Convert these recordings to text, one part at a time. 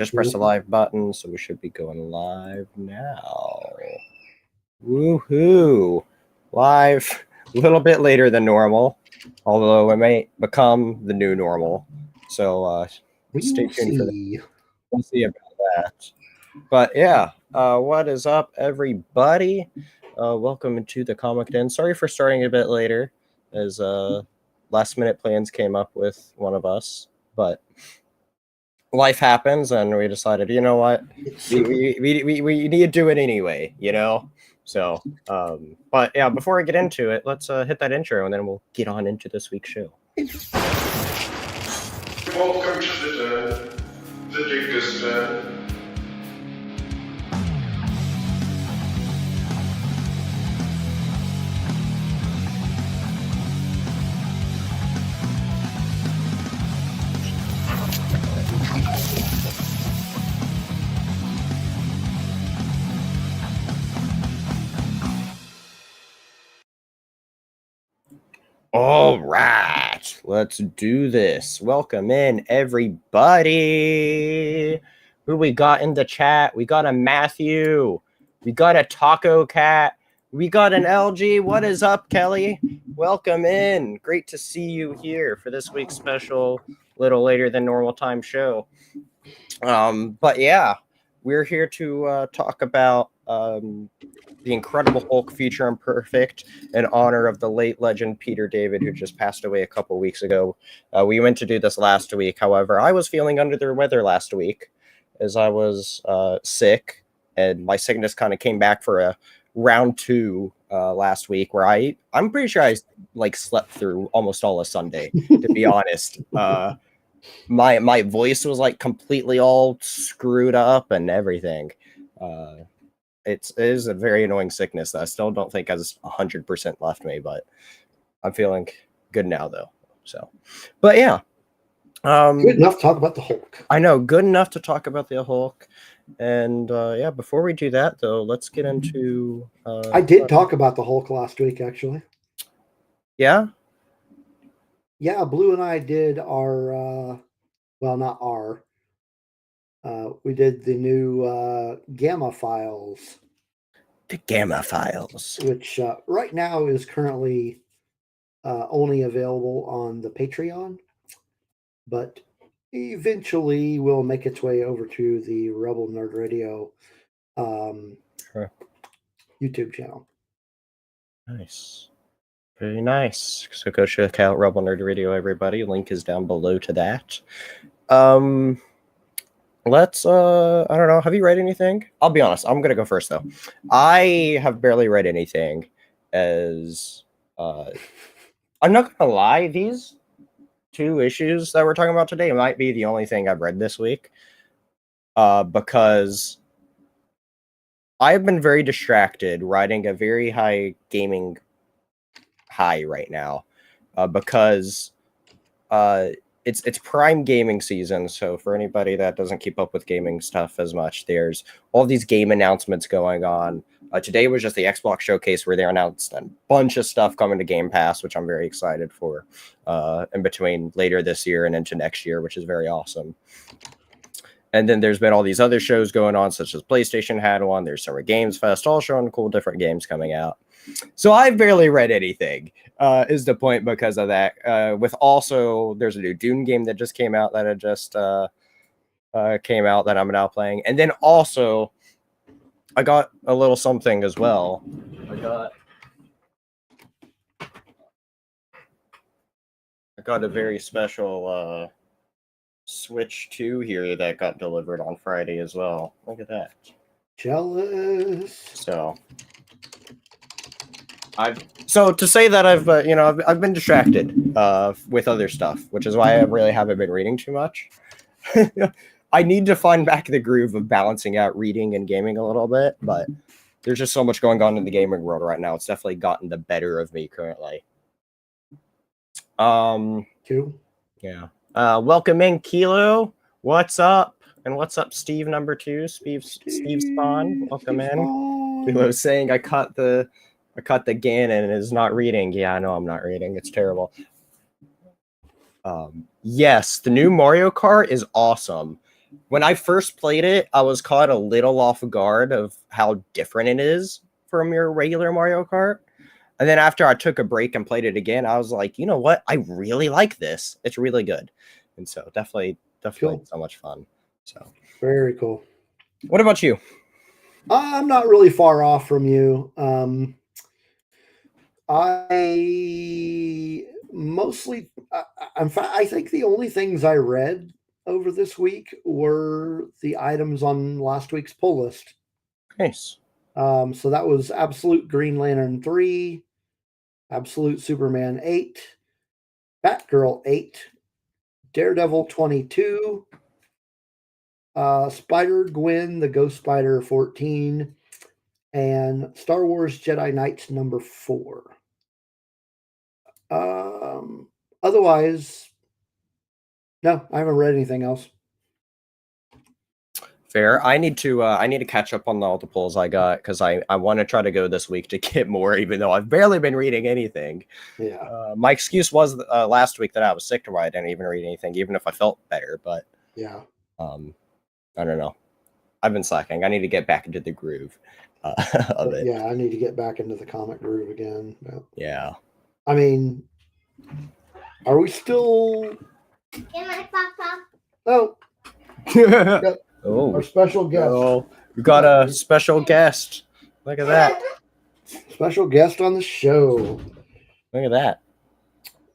Just press the live button, so we should be going live now. Woohoo! Live a little bit later than normal, although it may become the new normal. So stay tuned for that. We'll see about that. But yeah, what is up, everybody? Welcome to the Comic Den. Sorry for starting a bit later, as last minute plans came up with one of us, but life happens, and we decided, you know what, we need to do it anyway, you know. So, but yeah, before I get into it, let's hit that intro, and then we'll get on into this week's show. Welcome to the Dingus Den. All right, let's do this. Welcome in, everybody. Who we got in the chat? We got a Matthew. We got a Taco Cat. We got an LG. What is up, Kelly? Welcome in. Great to see you here for this week's special, little later than normal time show. But yeah, we're here to talk about the Incredible Hulk feature Imperfect in honor of the late legend Peter David, who just passed away a couple weeks ago. We went to do this last week. However, I was feeling under the weather last week as I was sick, and my sickness kind of came back for a round two last week, where I'm pretty sure I slept through almost all of Sunday, to be honest. My voice was completely all screwed up and everything. It is a very annoying sickness that I still don't think has 100% left me, but I'm feeling good now, though. So, but yeah. Good enough to talk about the Hulk. I know, good enough to talk about the Hulk. And yeah, before we do that, though, let's get into... I did talk about the Hulk last week, actually. Yeah? Yeah, Blue and I did our... well, not our... we did the new Gamma Files. The Gamma Files. Which right now is currently only available on the Patreon. But eventually will make its way over to the Rebel Nerd Radio YouTube channel. Nice. Very nice. So go check out Rebel Nerd Radio, everybody. Link is down below to that. Let's I don't know, have you read anything? I'll be honest, I'm gonna go first though. I have barely read anything, as I'm not gonna lie, these two issues that we're talking about today might be the only thing I've read this week, because I've been very distracted, riding a very high gaming high right now, because it's prime gaming season. So for anybody that doesn't keep up with gaming stuff as much, there's all these game announcements going on. Today was just the Xbox showcase, where they announced a bunch of stuff coming to Game Pass, which I'm very excited for, in between later this year and into next year, which is very awesome. And then there's been all these other shows going on, such as PlayStation had one. There's Summer Games Fest, all showing cool different games coming out. So I've barely read anything, is the point, because of that. With also, there's a new Dune game that just came out that I just came out that I'm now playing. And then also, I got a little something as well. I got a very special Switch 2 here that got delivered on Friday as well. Look at that. Jealous. So to say that I've been distracted with other stuff, which is why I really haven't been reading too much. I need to find back the groove of balancing out reading and gaming a little bit, but there's just so much going on in the gaming world right now. It's definitely gotten the better of me currently. Cool. Yeah. Welcome in, Kilo. What's up? And what's up, Steve number 2? Steve Spawn. Welcome in. Kilo's saying I caught the Ganon and is not reading. Yeah, I know I'm not reading. It's terrible. Yes, the new Mario Kart is awesome. when I first played it, I was caught a little off guard of how different it is from your regular Mario Kart. And then after I took a break and played it again, I was like, you know what? I really like this. It's really good. And so definitely Cool. so much fun. So Very cool. what about you? I'm not really far off from you. I mostly, I think the only things I read over this week were the items on last week's pull list. Nice. So that was Absolute Green Lantern 3, Absolute Superman 8, Batgirl 8, Daredevil 22, Spider Gwen, the Ghost Spider 14, and Star Wars Jedi Knights number 4. Otherwise, no, I haven't read anything else. Fair. I need to catch up on all the polls I got because I want to try to go this week to get more, even though I've barely been reading anything. Yeah. My excuse was last week that I was sick to why I didn't even read anything, even if I felt better. But Yeah. I don't know. I've been slacking. I need to get back into the groove of it. Yeah, I need to get back into the comic groove again. But, Yeah. I mean, are we still? Can I pop up? Oh, Oh, our special guest. oh, we got a special guest. Look at that. Special guest on the show. Look at that.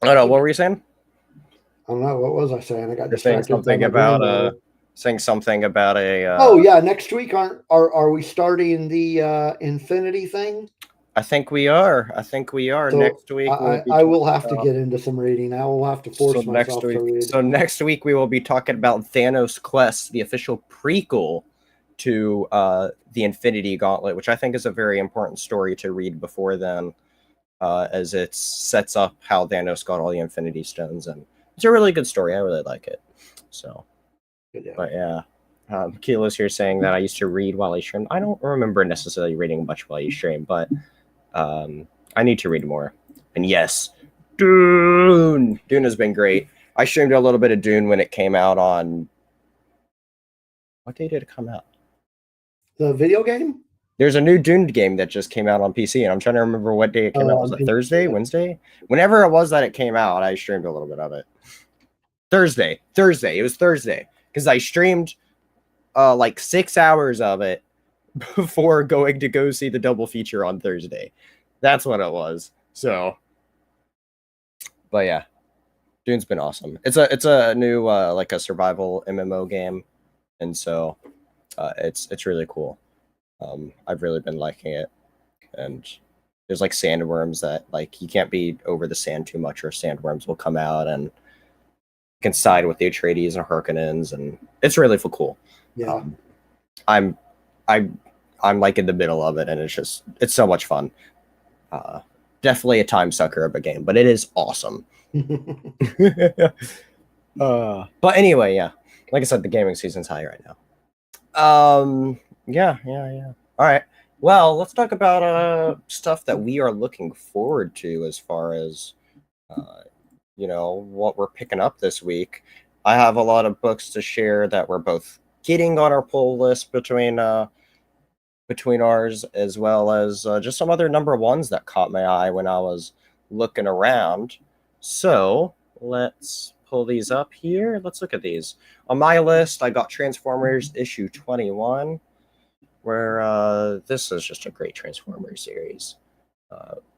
I don't know. What were you saying? I don't know. What was I saying? I got You're saying distracted. something about a. Oh yeah, next week are we starting the Infinity thing? I think we are. So next week. I will have to get into some reading. I will have to force myself to read. So next week we will be talking about Thanos Quest, the official prequel to the Infinity Gauntlet, which I think is a very important story to read before then, as it sets up how Thanos got all the Infinity Stones, and it's a really good story. I really like it. So, but yeah. Kilo's here saying that I used to read while I streamed. I don't remember necessarily reading much while you stream, but I need to read more. And yes, Dune has been great. I streamed a little bit of Dune when it came out on. What day did it come out? The video game? There's a new Dune game that just came out on PC, and I'm trying to remember what day it came out. Was it Thursday, Wednesday? Whenever it was that it came out, I streamed a little bit of it. Thursday. It was Thursday because I streamed like 6 hours of it before going to go see the double feature on Thursday. That's what it was. So, but yeah, Dune's been awesome. It's a new like a survival MMO game, and so it's really cool. I've really been liking it, and there's like sandworms that like you can't be over the sand too much, or sandworms will come out and can side with the Atreides and Harkonnens, and it's really cool. Yeah, I'm like in the middle of it, and it's so much fun. Definitely a time sucker of a game, but it is awesome. But anyway, yeah, like I said, the gaming season's high right now. Yeah. All right. Well, let's talk about stuff that we are looking forward to as far as what we're picking up this week. I have a lot of books to share that we're both getting on our pull list between ours, as well as just some other number ones that caught my eye when I was looking around. So let's pull these up here. Let's look at these. On my list, I got Transformers issue 21, where this is just a great Transformers series.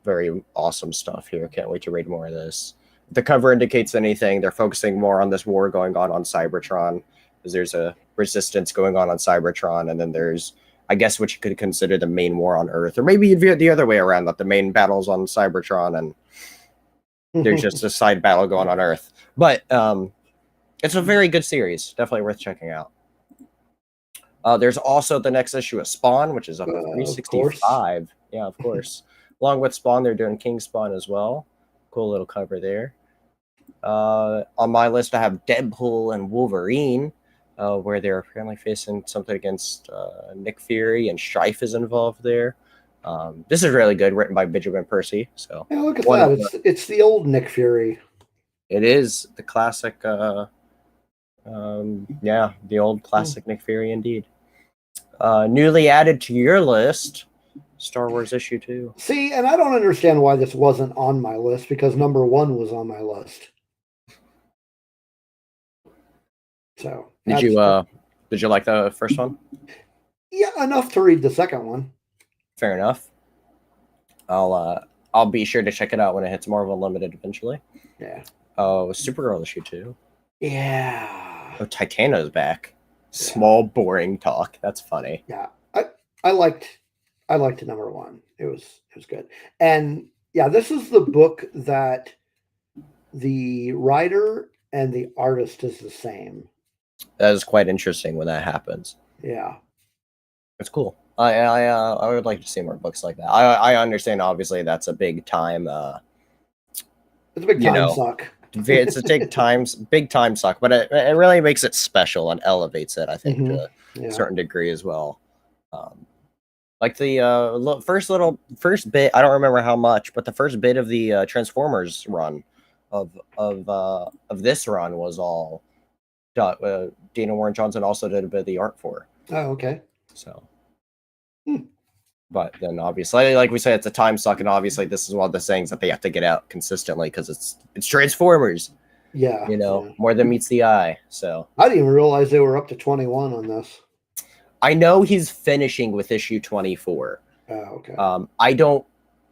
Very awesome stuff here. Can't wait to read more of this. If the cover indicates anything, they're focusing more on this war going on Cybertron, because there's a resistance going on Cybertron, and then there's, I guess, what you could consider the main war on Earth, or maybe the other way around, that the main battle's on Cybertron and there's just a side battle going on Earth. But it's a very good series, definitely worth checking out. There's also the next issue of Spawn, which is up at 365. Yeah, of course. Along with Spawn, they're doing King Spawn as well. Cool little cover there. On my list, I have Deadpool and Wolverine, where they're apparently facing something against Nick Fury, and Strife is involved there. This is really good, written by Benjamin Percy. So yeah, look at that. It's the old Nick Fury. It is the classic Yeah, the old classic Nick Fury indeed. Newly added to your list, Star Wars issue 2. See, and I don't understand why this wasn't on my list because number 1 was on my list. So Did you like the first one? Yeah, enough to read the second one. Fair enough. I'll be sure to check it out when it hits Marvel Unlimited eventually. Yeah. Oh, Supergirl issue 2. Yeah. Oh, Titano's back. Small, boring talk. That's funny. Yeah. I liked number 1. It was good. And yeah, this is the book that the writer and the artist is the same. That is quite interesting when that happens. Yeah. It's cool. I would like to see more books like that. I understand. Obviously, that's a big time. It's a big time suck. It's a big time suck, but it really makes it special and elevates it. I think to a certain degree as well. Like the first bit. I don't remember how much, but the first bit of the Transformers run of this run was all Dana Warren Johnson also did a bit of the art for. Oh, okay. So, but then obviously, like we said, it's a time suck, and obviously, this is one of the things that they have to get out consistently because it's Transformers. Yeah, more than meets the eye. So I didn't even realize they were up to 21 on this. I know he's finishing with issue 24. Oh, okay.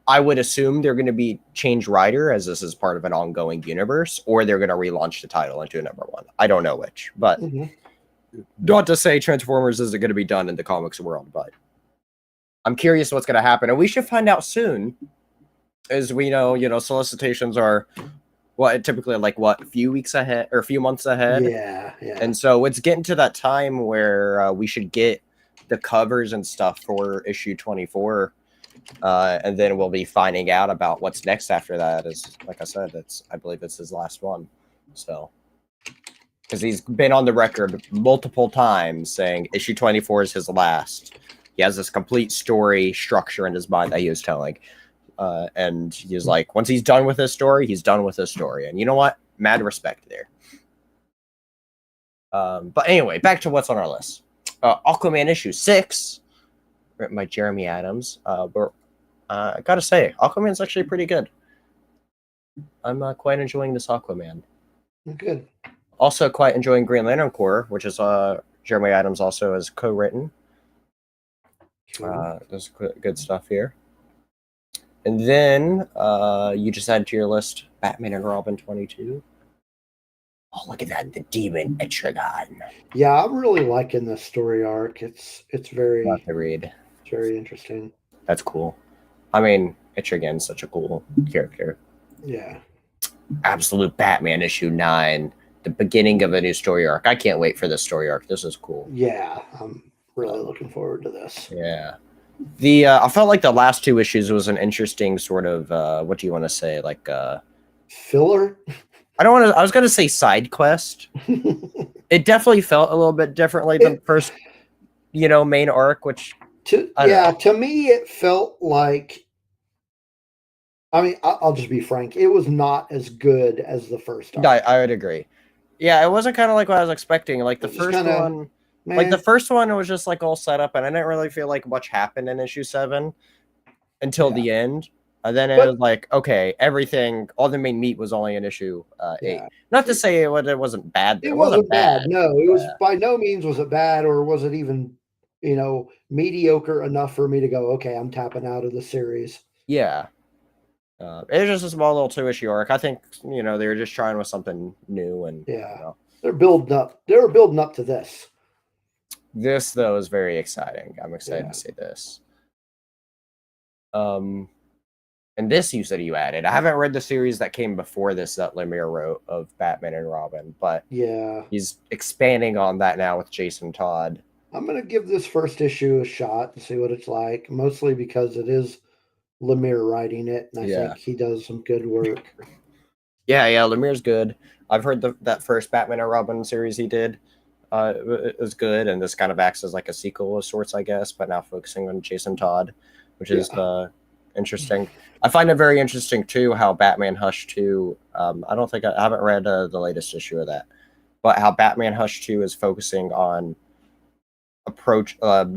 I would assume they're going to be change writer as this is part of an ongoing universe, or they're going to relaunch the title into number 1. I don't know which, but not to say Transformers isn't going to be done in the comics world, but I'm curious what's going to happen, and we should find out soon. As we know, solicitations are typically a few weeks ahead or a few months ahead. Yeah. And so it's getting to that time where we should get the covers and stuff for issue 24. And then we'll be finding out about what's next after that. Is like I said, I believe it's his last one. So, because he's been on the record multiple times saying issue 24 is his last. He has this complete story structure in his mind that he was telling. And he's like, once he's done with his story, he's done with his story. And you know what? Mad respect there. But anyway, back to what's on our list. Aquaman issue 6. Written by Jeremy Adams. But I gotta say, Aquaman's actually pretty good. I'm quite enjoying this Aquaman. Good. Also quite enjoying Green Lantern Corps, which is Jeremy Adams also has co-written. There's good stuff here. And then you just added to your list Batman and Robin 22. Oh, look at that, the Demon Etrigan. Yeah, I'm really liking this story arc. It's very Love to read. It's very interesting. That's cool. I mean, Etrigan's such a cool character. Yeah. Absolute Batman issue 9, the beginning of a new story arc. I can't wait for this story arc. This is cool. Yeah, I'm really looking forward to this. Yeah. I felt like the last 2 issues was an interesting sort of what do you want to say, like filler? I was gonna say side quest. It definitely felt a little bit differently than the first main arc, which to me it felt like, I mean, I'll just be frank, it was not as good as the first arc. I would agree. Yeah, it wasn't kind of like what I was expecting. Like the first one, like the first one, it was just like all set up, and I didn't really feel like much happened in issue 7 until the end. And then it was like, okay, everything, all the main meat was only in issue 8. Not to say it wasn't bad. It wasn't bad. No, it was by no means was it bad, or was it even, mediocre enough for me to go, okay, I'm tapping out of the series. Yeah. It was just a small little 2-issue arc. I think, they were just trying with something new. And they're building up. They were building up to this. This, though, is very exciting. I'm excited to see this. And this you said you added. I haven't read the series that came before this that Lemire wrote of Batman and Robin, but he's expanding on that now with Jason Todd. I'm going to give this first issue a shot and see what it's like, mostly because it is Lemire writing it, and I think he does some good work. Yeah, Lemire's good. I've heard that first Batman and Robin series he did it was good, and this kind of acts as like a sequel of sorts, I guess, but now focusing on Jason Todd, which is interesting. I find it very interesting too how Batman Hush 2. I haven't read the latest issue of that, but how Batman Hush 2 is focusing on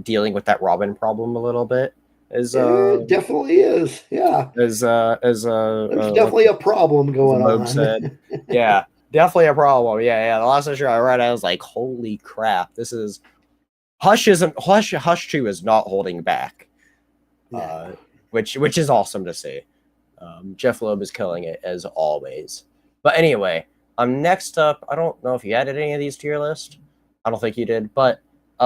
dealing with that Robin problem a little bit. It definitely is. Yeah. There's definitely a problem going Loeb on. said. Yeah, definitely a problem. Yeah. The last issue I read, I was like, holy crap, this is Hush 2 is not holding back. No. Which is awesome to see. Jeff Loeb is killing it as always. But anyway, next up, I don't know if you added any of these to your list. I don't think you did, but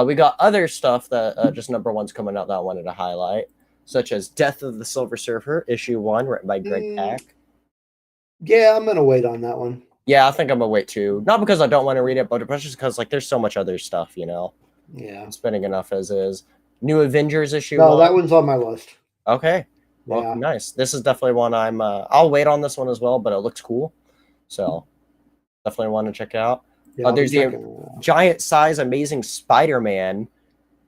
we got other stuff that just number one's coming out that I wanted to highlight, such as Death of the Silver Surfer, issue 1, written by Greg Pak. Yeah, I'm gonna wait on that one. Yeah, I think I'm gonna wait too. Not because I don't want to read it, but just because like there's so much other stuff, Yeah. I'm spending enough as is. New Avengers issue 1. No, that one's on my list. Okay. Well, Yeah. nice. This is definitely one I'll wait on this one as well, but it looks cool. So definitely want to check out. Yeah, There's the giant size Amazing Spider-Man,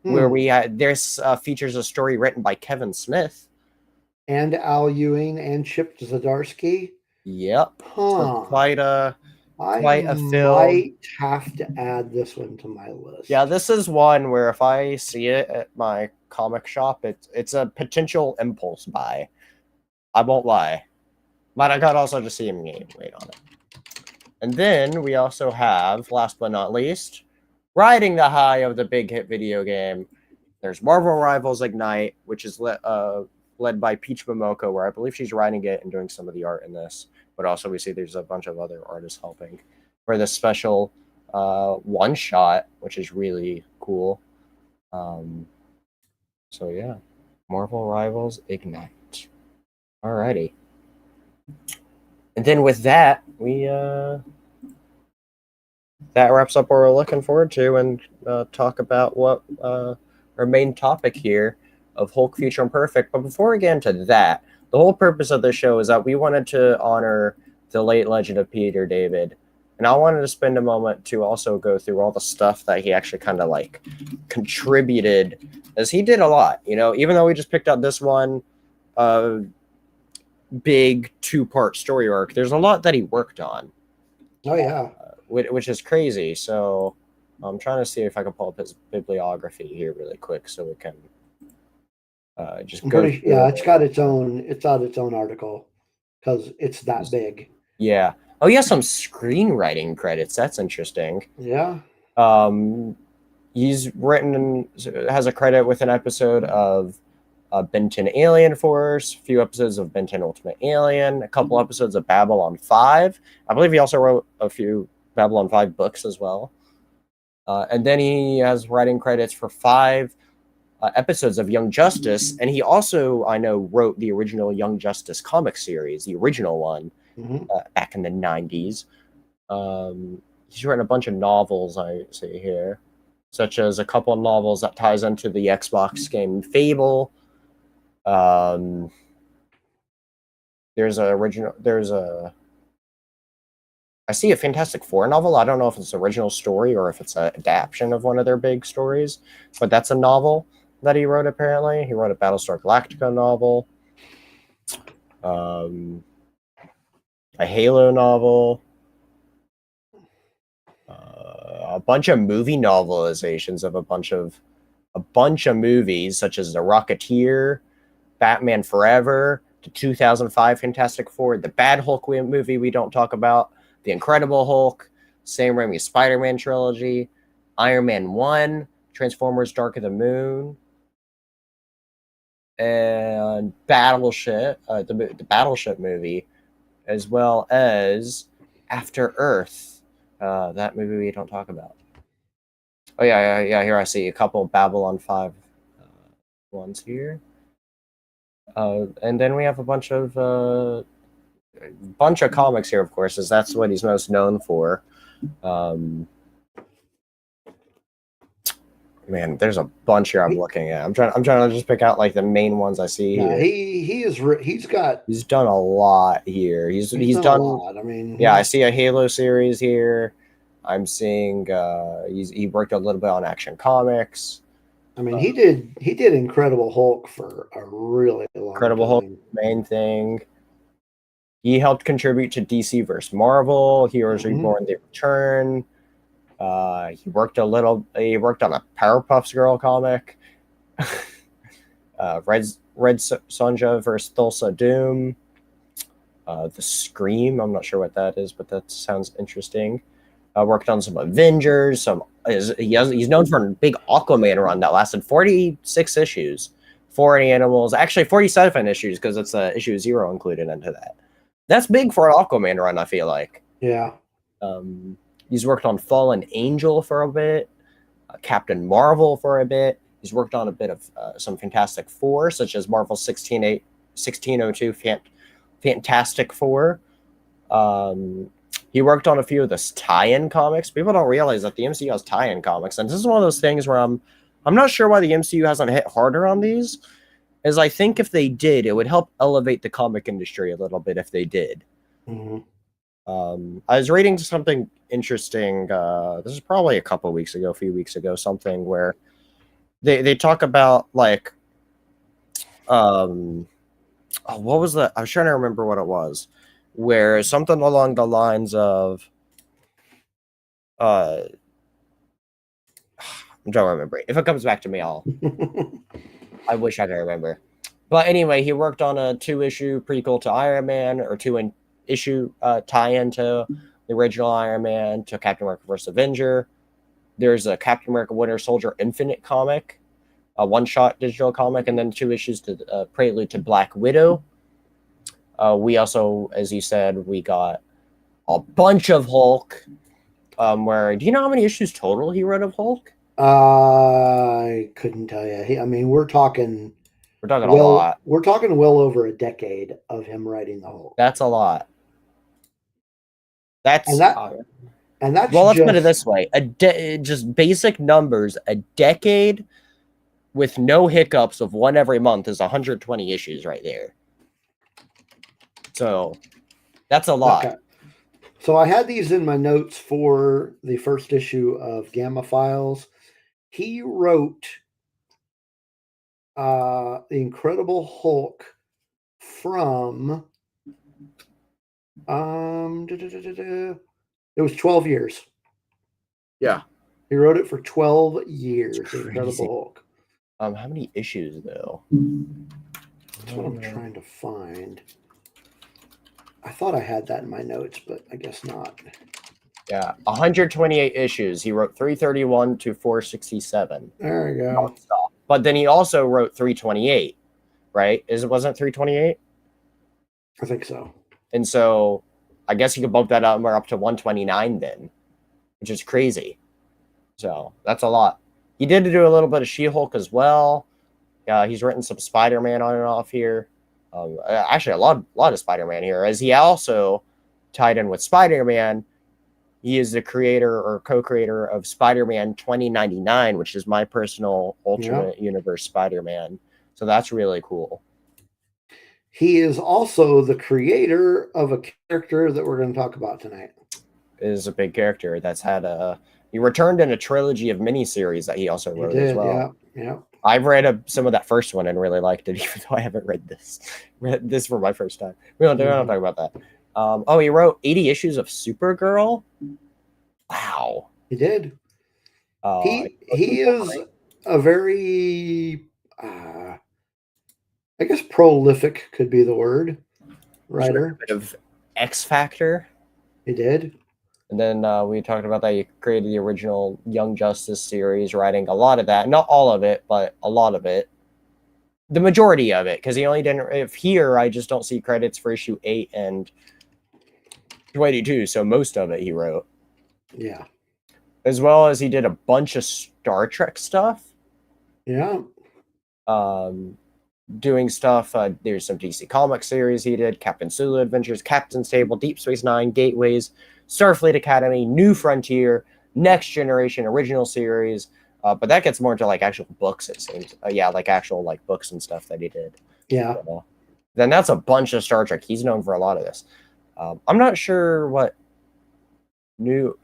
where this features a story written by Kevin Smith. And Al Ewing and Chip Zdarsky. Yep. Huh. So quite a film. Might have to add this one to my list. Yeah, this is one where if I see it at my comic shop, it's a potential impulse buy. I won't lie. But I got also to see him wait on it. And then we also have, last but not least, riding the high of the big hit video game, there's Marvel Rivals Ignite, which is led by Peach Momoko, where I believe she's writing it and doing some of the art in this. But also we see there's a bunch of other artists helping for this special one-shot, which is really cool. So yeah, Marvel Rivals Ignite. Alrighty. And then with that, we that wraps up what we're looking forward to, and talk about what our main topic here of Hulk Future Imperfect. But before we get into that, the whole purpose of the show is that we wanted to honor the late legend of Peter David, and I wanted to spend a moment to also go through all the stuff that he actually kind of like contributed, as he did a lot. Even though we just picked out this one big 2-part story arc, there's a lot that he worked on. Oh yeah. Which is crazy. So I'm trying to see if I can pull up his bibliography here really quick so we can just go. Yeah, it's got its own article because it's that big. Yeah. Oh, he has some screenwriting credits. That's interesting. Yeah. He's written and has a credit with an episode of Ben 10 Alien Force, a few episodes of Ben 10 Ultimate Alien, a couple episodes of Babylon 5. I believe he also wrote a few Babylon 5 books as well. And then he has writing credits for 5 episodes of Young Justice. And he also, I know, wrote the original Young Justice comic series, the original one, back in the 90s. He's written a bunch of novels, I see here, such as a couple of novels that ties into the Xbox game Fable. I see a Fantastic Four novel. I don't know if it's an original story or if it's an adaptation of one of their big stories, but that's a novel that he wrote, apparently. He wrote a Battlestar Galactica novel, a Halo novel, a bunch of movie novelizations of a bunch of movies, such as The Rocketeer, Batman Forever, the 2005 Fantastic Four, the Bad Hulk movie we don't talk about, The Incredible Hulk, Sam Raimi's Spider-Man trilogy, Iron Man 1, Transformers Dark of the Moon, and Battleship, the Battleship movie, as well as After Earth, that movie we don't talk about. Oh, yeah, here I see a couple of Babylon 5 ones here. And then we have a bunch of comics here, of course, as that's what he's most known for. Man, there's a bunch here I'm looking at. I'm trying to just pick out like the main ones I see here. He's done a lot here. He's done a lot. I mean, yeah, I see a Halo series here. I'm seeing he worked a little bit on Action Comics. I mean, he did Incredible Hulk for a really long Incredible time. Hulk, main thing. He helped contribute to DC vs. Marvel, Heroes Reborn, They Return, He worked on a Powerpuff Girl comic. Red Sonja versus Thulsa Doom. The Scream. I'm not sure what that is, but that sounds interesting. Worked on some Avengers. He's known for a big Aquaman run that lasted 46 issues. 40 animals, actually 47 issues because it's issue 0 included into that. That's big for an Aquaman run, I feel like. Yeah. He's worked on Fallen Angel for a bit, Captain Marvel for a bit. He's worked on a bit of some Fantastic Four, such as Marvel 1602 Fantastic Four. He worked on a few of the tie-in comics. People don't realize that the MCU has tie-in comics, and this is one of those things where I'm not sure why the MCU hasn't hit harder on these. As I think if they did, it would help elevate the comic industry a little bit if they did. Mm-hmm. I was reading something interesting. This is probably a few weeks ago, something where they talk about like, what was that? I was trying to remember what it was, where something along the lines of, I'm trying to remember. If it comes back to me, I wish I could remember. But anyway, he worked on a 2-issue prequel to Iron Man, or 2-issue tie-in to the original Iron Man, to Captain America vs. Avenger. There's a Captain America Winter Soldier Infinite comic, a one-shot digital comic, and then 2 issues to Prelude to Black Widow. We also, as you said, we got a bunch of Hulk. Do you know how many issues total he wrote of Hulk? I couldn't tell you. We're talking a lot. We're talking well over a decade of him writing the Hulk. That's a lot. Let's put it this way: just basic numbers. A decade with no hiccups of one every month is 120 issues right there. So that's a lot. Okay. So I had these in my notes for the first issue of Gamma Files. He wrote The Incredible Hulk from it was 12 years. Yeah. He wrote it for 12 years. The Incredible Hulk. How many issues though? That's what I'm trying to find. I thought I had that in my notes, but I guess not. Yeah, 128 issues. He wrote 331 to 467. There you go. Non-stop. But then he also wrote 328, right? Wasn't it 328? I think so. And so I guess you could bump that up to 129 then, which is crazy. So that's a lot. He did do a little bit of She-Hulk as well. He's written some Spider-Man on and off here. Actually, a lot of Spider-Man here, as he also tied in with Spider-Man. He is the creator or co-creator of Spider-Man 2099, which is my personal alternate universe Spider-Man. So that's really cool. He is also the creator of a character that we're going to talk about tonight. Is a big character that's had he returned in a trilogy of miniseries that he also wrote as well. Yeah. I've read some of that first one and really liked it, even though I haven't read this. Read this for my first time. We don't talk about that. He wrote 80 issues of Supergirl. Wow. He did. He is a very, I guess prolific could be the word, writer. A bit of X Factor. He did. And then we talked about that. He created the original Young Justice series, writing a lot of that. Not all of it, but a lot of it. The majority of it, because he only didn't... I just don't see credits for issue 8 and 22, so most of it he wrote. Yeah. As well as he did a bunch of Star Trek stuff. Yeah. Doing stuff. There's some DC Comics series he did. Captain Sulu Adventures, Captain's Table, Deep Space Nine, Gateways, Starfleet Academy, New Frontier, Next Generation, Original Series. But that gets more into like actual books, it seems. Like actual like books and stuff that he did. Yeah. Then that's a bunch of Star Trek. He's known for a lot of this. I'm not sure what New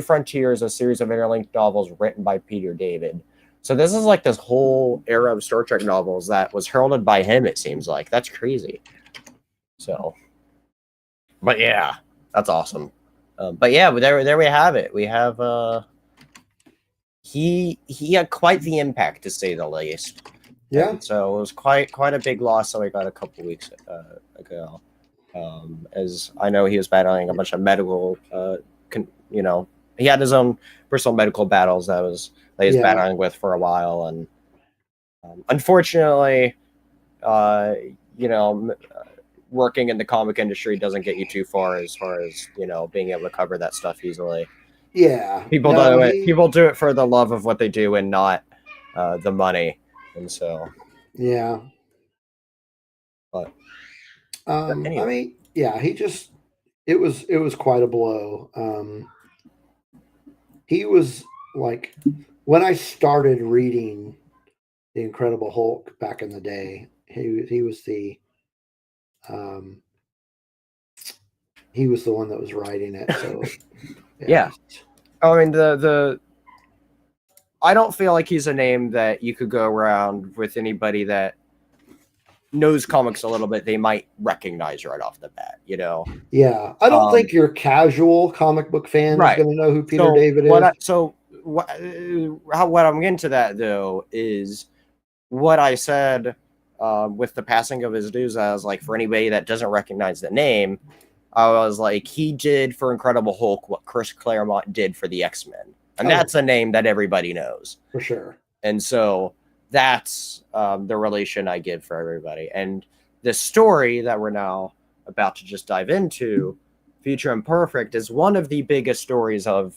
Frontier is a series of interlinked novels written by Peter David. So this is like this whole era of Star Trek novels that was heralded by him, it seems like. That's crazy. So, but yeah, that's awesome. But there we have it. We have he had quite the impact, to say the least. Yeah. And so it was quite a big loss that we got a couple weeks ago. As I know, he was battling a bunch of medical, he had his own personal medical battles that he's Yeah. battling with for a while, and unfortunately, working in the comic industry doesn't get you too far as being able to cover that stuff easily. Yeah. People do it for the love of what they do and not the money, and so Yeah. but I anyway. mean, yeah, it was quite a blow. He was like, when I started reading The Incredible Hulk back in the day, he was the one that was writing it. So Yeah. I mean, I don't feel like he's a name that you could go around with anybody that knows comics a little bit. They might recognize right off the bat, Yeah, I don't think your casual comic book fan right. is going to know who Peter David is. What I'm getting to that though is what I said with the passing of his news. I was like, for anybody that doesn't recognize the name, I was like, he did for Incredible Hulk what Chris Claremont did for the X-Men. And that's a name that everybody knows. For sure. And so that's the relation I give for everybody. And the story that we're now about to just dive into, Future Imperfect, is one of the biggest stories of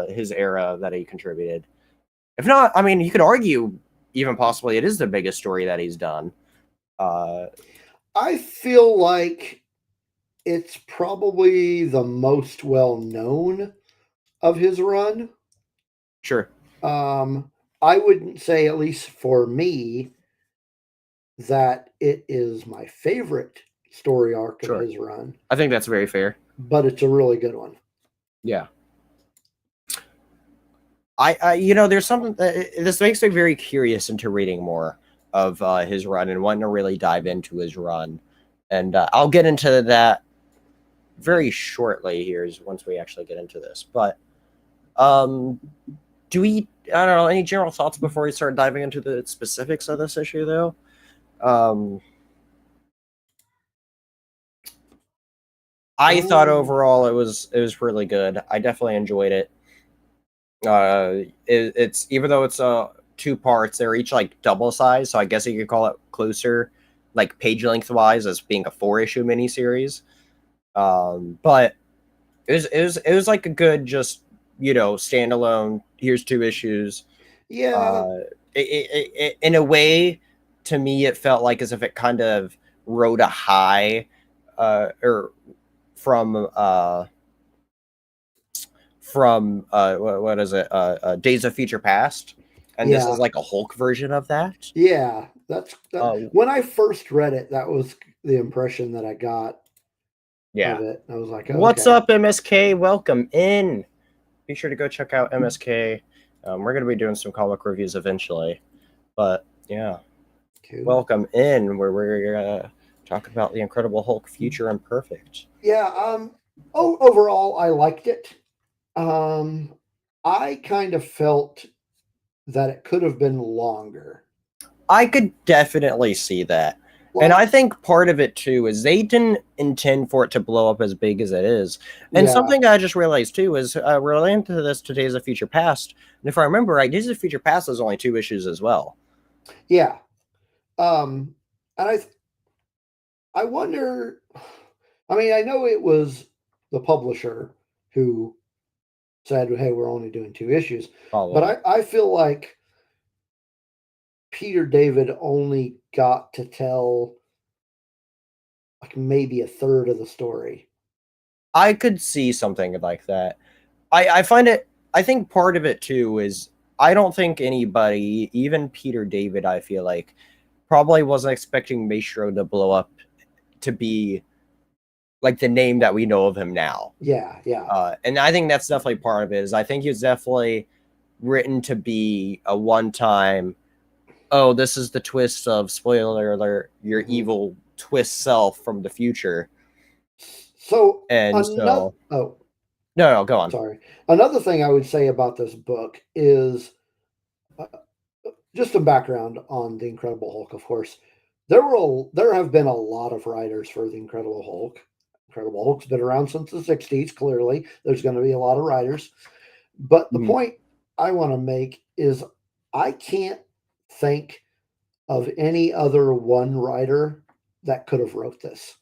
his era that he contributed. If not, I mean, you could argue even possibly it is the biggest story that he's done. I feel like it's probably the most well-known of his run. Sure. I wouldn't say, at least for me, that it is my favorite story arc of his run. I think that's very fair. But it's a really good one. Yeah. There's something this makes me very curious into reading more of his run and wanting to really dive into his run. And I'll get into that very shortly here once we actually get into this. But I don't know, any general thoughts before we start diving into the specifics of this issue, though? I thought overall it was really good. I definitely enjoyed it. It's even though it's 2 parts, they're each like double size, so I guess you could call it closer, like page length wise, as being a 4-issue miniseries. But it was like a good just standalone. Here's 2 issues. Yeah. In a way, to me, it felt like as if it kind of rode a high, or from what is it? Days of Future Past, and this is like a Hulk version of that. Yeah, that's when I first read it. That was the impression that I got. Yeah, of it. I was like, okay. "What's up, MSK? Welcome in. Be sure to go check out MSK. We're going to be doing some comic reviews eventually, but yeah, cool. Welcome in, where we're gonna talk about the Incredible Hulk, Future Imperfect." Yeah. Overall, I liked it. I kind of felt that it could have been longer. I could definitely see that. And I think part of it, too, is they didn't intend for it to blow up as big as it is. And something I just realized, too, is relating to this to Days of Future Past. And if I remember right, Days of Future Past is only 2 issues as well. Yeah. And I wonder, I mean, I know it was the publisher who said, hey, we're only doing 2 issues. But I feel like Peter David only got to tell like maybe a third of the story. I could see something like that. I think part of it too is I don't think anybody, even Peter David, I feel like, probably wasn't expecting Maestro to blow up to be like the name that we know of him now. Yeah. And I think that's definitely part of it. Is I think he was definitely written to be a one-time, oh, this is the twist of, spoiler alert, your evil twist self from the future. So, no, go on. Sorry. Another thing I would say about this book is just some background on the Incredible Hulk. Of course, there have been a lot of writers for the Incredible Hulk. Incredible Hulk's been around since the '60s. Clearly, there's going to be a lot of writers. But the point I want to make is I can't think of any other one writer that could have wrote this.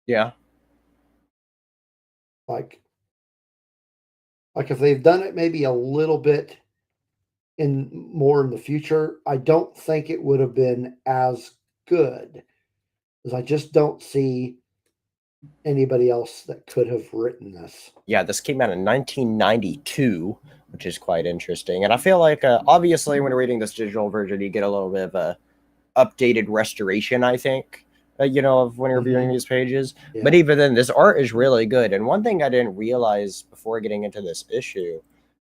Yeah. Like if they've done it maybe a little bit more in the future, I don't think it would have been as good, because I just don't see anybody else that could have written this. Yeah, this came out in 1992, which is quite interesting. And I feel like, obviously, when you're reading this digital version, you get a little bit of a updated restoration, I think, of when you're viewing these pages. Yeah. But even then, this art is really good. And one thing I didn't realize before getting into this issue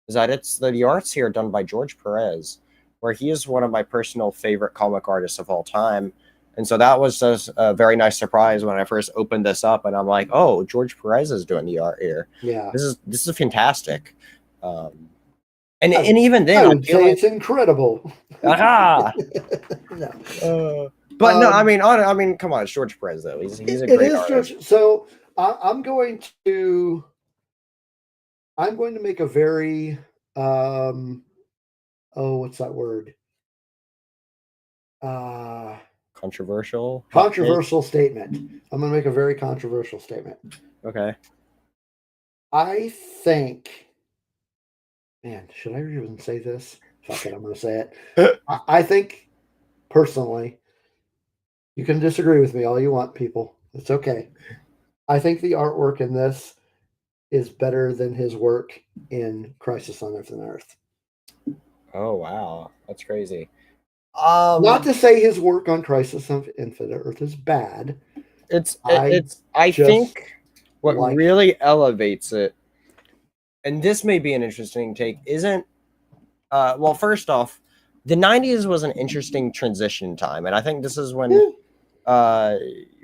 is that the art's here done by George Perez, where he is one of my personal favorite comic artists of all time. And so that was just a very nice surprise when I first opened this up, and I'm like, oh, George Perez is doing the art here. Yeah. This is fantastic. And even then, I would say it's incredible. Aha! No. But no, I mean, come on, it's George Perez though. He's a great artist. George. So I'm going to make a very what's that word? Controversial statement. I'm going to make a very controversial statement. Okay. I think, man, should I even say this? Fuck it, I'm going to say it. I think, personally, you can disagree with me all you want, people. It's okay. I think the artwork in this is better than his work in Crisis on Infinite Earth. Oh, wow. That's crazy. Not to say his work on Crisis on Infinite Earth is bad. I think what really elevates it, and this may be an interesting take, isn't well, first off, the 90s was an interesting transition time, and I think this is when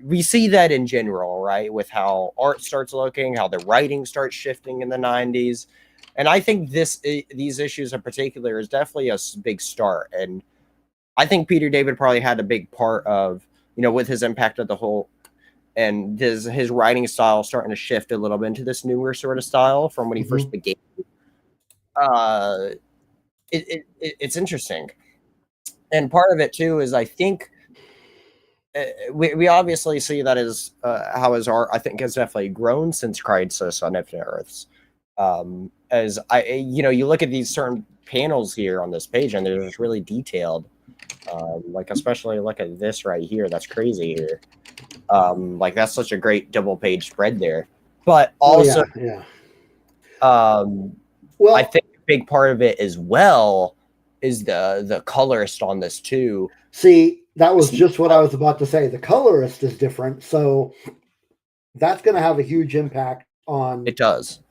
we see that in general, right? With how art starts looking, how the writing starts shifting in the 90s. And I think these issues in particular is definitely a big start. And I think Peter David probably had a big part of, with his impact of the Hulk and his writing style starting to shift a little bit into this newer sort of style from when he first began. It's interesting. And part of it too is I think we obviously see that as how his art, I think, has definitely grown since Crisis on Infinite Earths. As you look at these certain panels here on this page, and they're just really detailed. Especially look at this right here. That's crazy here. That's such a great double page spread there. But also, well, I think a big part of it as well is the colorist on this too. See, that was just what I was about to say. The colorist is different, so that's going to have a huge impact on it. Does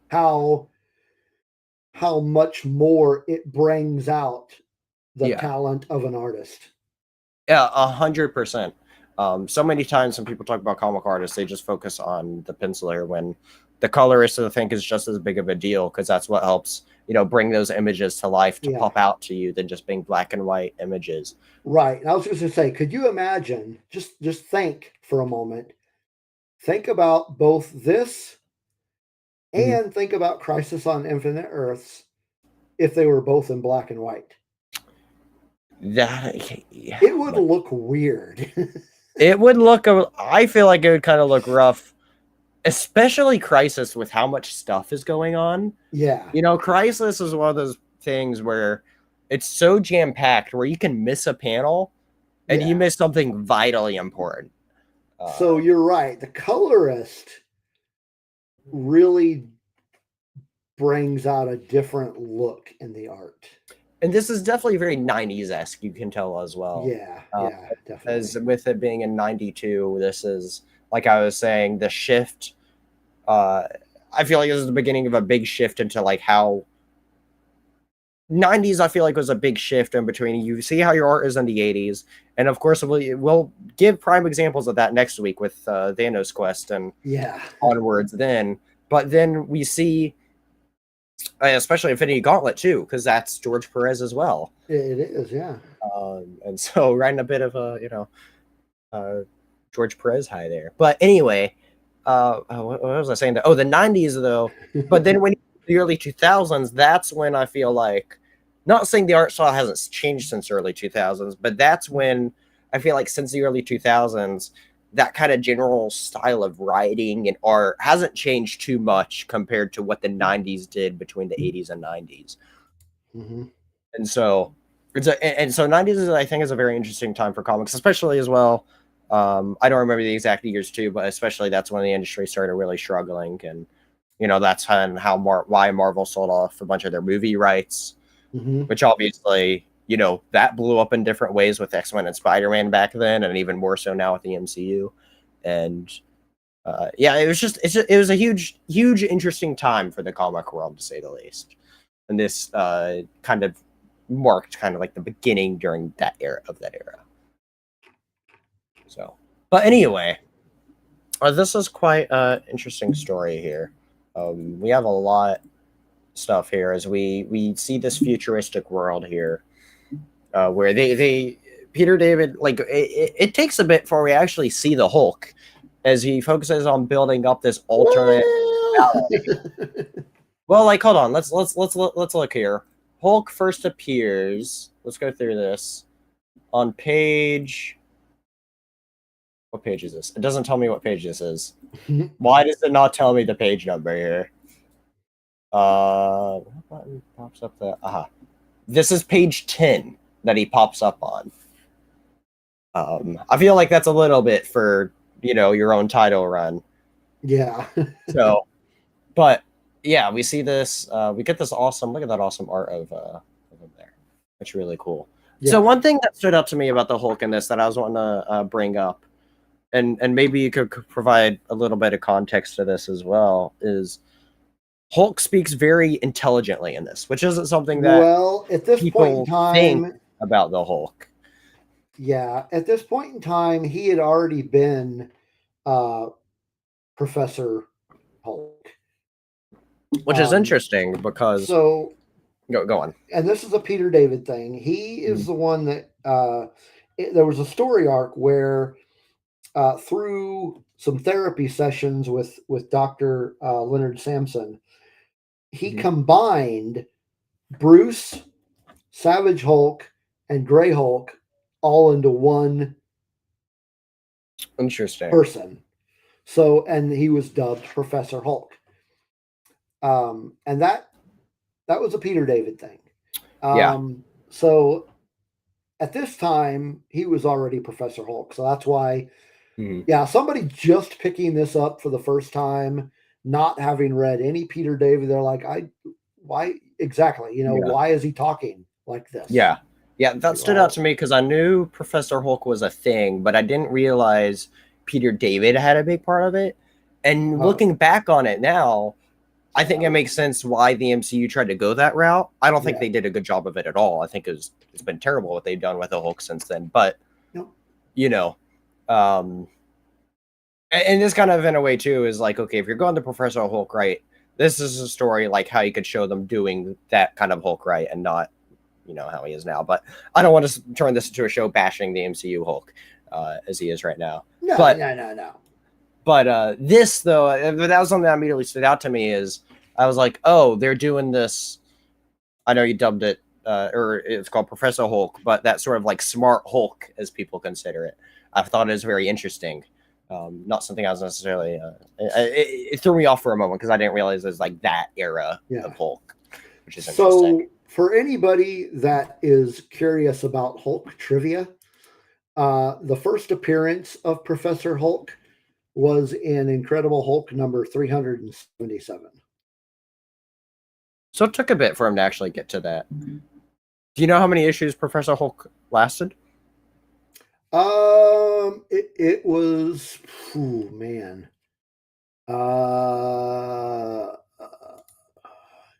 how much more it brings out the talent of an artist. Yeah, 100%. So many times when people talk about comic artists, they just focus on the penciler, when the colorist, I think, is just as big of a deal, because that's what helps, bring those images to life, to pop out to you, than just being black and white images. Right. And I was just going to say, could you imagine, just think for a moment, think about both this and think about Crisis on Infinite Earths if they were both in black and white. It would look weird. It would look, I feel like it would kind of look rough, especially Crisis with how much stuff is going on. Yeah. Crisis is one of those things where it's so jam-packed where you can miss a panel and you miss something vitally important. So you're right. The colorist really brings out a different look in the art. And this is definitely very 90s-esque, you can tell as well. Yeah, definitely. As with it being in 92, this is, like I was saying, the shift. I feel like this is the beginning of a big shift into how 90s, I feel like, was a big shift in between. You see how your art is in the 80s. And of course, we'll give prime examples of that next week with Thanos Quest and onwards then. But then we see especially Infinity Gauntlet too, because that's George Perez as well. It is, yeah. And so riding a bit of a George Perez high there. But anyway, what was I saying? The 90s though. But then when the early 2000s, that's when I feel like, not saying the art style hasn't changed since early 2000s, but that's when I feel like since the early 2000s, that kind of general style of writing and art hasn't changed too much compared to what the 90s did between the 80s and 90s. Mm-hmm. And so so 90s is, I think, is a very interesting time for comics, especially as well. I don't remember the exact years too, but especially that's when the industry started really struggling, and that's why Marvel sold off a bunch of their movie rights, Mm-hmm. which obviously that blew up in different ways with X-Men and Spider-Man back then, and even more so now with the MCU. And it was a huge interesting time for the comic world, to say the least. And this kind of marked kind of like the beginning during that era. So, but anyway, this is quite an interesting story here. We have a lot of stuff here as we see this futuristic world here, where they Peter David, like, it takes a bit before we actually see the Hulk, as he focuses on building up this alternate reality. Well, like, hold on, let's look here. Hulk first appears. Let's go through this on page. What page is this? It doesn't tell me what page this is. Why does it not tell me the page number here? What button pops up there? This is page 10 that he pops up on. I feel like that's a little bit for your own title run. Yeah. So, but yeah, we see this. We get this awesome. Look at that awesome art of him there. That's really cool. Yeah. So one thing that stood out to me about the Hulk in this that I was wanting to bring up, and maybe you could provide a little bit of context to this as well, is Hulk speaks very intelligently in this, which isn't something that at this point in time think about the Hulk. Yeah, at this point in time, he had already been Professor Hulk, which is interesting because. So go on. And this is a Peter David thing. He is the one that there was a story arc where through some therapy sessions with Dr. Leonard Samson, he combined Bruce, Savage Hulk, and Gray Hulk all into one person. So, and he was dubbed Professor Hulk. And that was a Peter David thing. So at this time, he was already Professor Hulk. So that's why, somebody just picking this up for the first time, not having read any Peter David, they're like, why exactly? Why is he talking like this? Yeah. Yeah, that stood out to me because I knew Professor Hulk was a thing, but I didn't realize Peter David had a big part of it. And looking back on it now, I think it makes sense why the MCU tried to go that route. I don't think they did a good job of it at all. I think it's been terrible what they've done with the Hulk since then. But, and this kind of in a way too is like, okay, if you're going to Professor Hulk, right, this is a story like how you could show them doing that kind of Hulk, right, and not, how he is now. But I don't want to turn this into a show bashing the MCU Hulk as he is right now. No. But this, though, that was something that immediately stood out to me is I was like, oh, they're doing this. I know you dubbed it, or it's called Professor Hulk, but that sort of like smart Hulk, as people consider it. I thought it was very interesting. Not something I was necessarily. It threw me off for a moment because I didn't realize it was like that era of Hulk, which is interesting. So for anybody that is curious about Hulk trivia, the first appearance of Professor Hulk was in Incredible Hulk number 377. So it took a bit for him to actually get to that. Do you know how many issues Professor Hulk lasted? It was, man.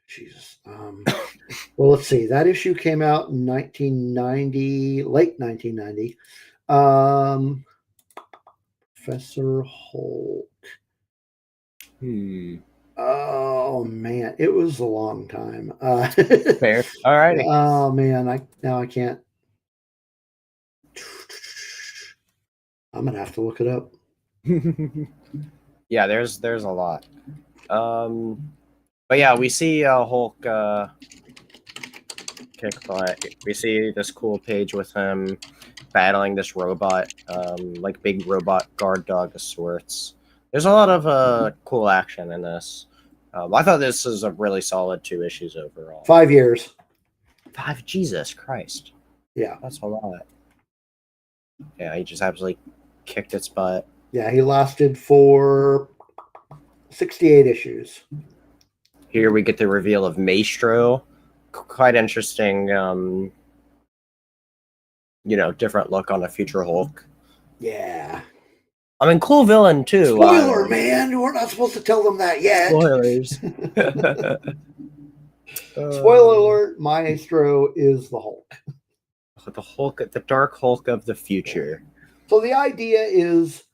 Jesus. Well, let's see. That issue came out in 1990, late 1990. Professor Hulk. Oh man, it was a long time. Fair. All righty. Oh man, I can't. I'm gonna have to look it up. Yeah, there's a lot. But yeah, we see Hulk kick butt. We see this cool page with him battling this robot, like big robot guard dog of sorts. There's a lot of cool action in this. I thought this was a really solid 2 issues overall. 5 years. 5, Jesus Christ. Yeah. That's a lot. Yeah, he just absolutely kicked its butt. Yeah, he lasted for 68 issues. Here we get the reveal of Maestro. Quite interesting, different look on a future Hulk. Yeah. I mean, cool villain too. Spoiler, man. We're not supposed to tell them that yet. Spoilers. Spoiler alert, Maestro is the Hulk. The Hulk, the Dark Hulk of the future. So the idea is,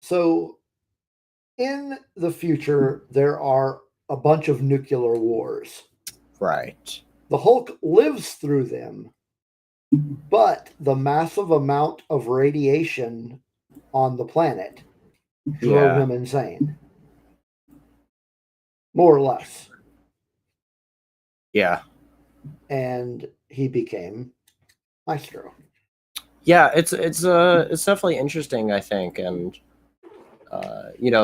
so in the future, there are a bunch of nuclear wars. Right. The Hulk lives through them, but the massive amount of radiation on the planet drove him insane. More or less. Yeah. And he became Maestro. Yeah, it's definitely interesting, I think, and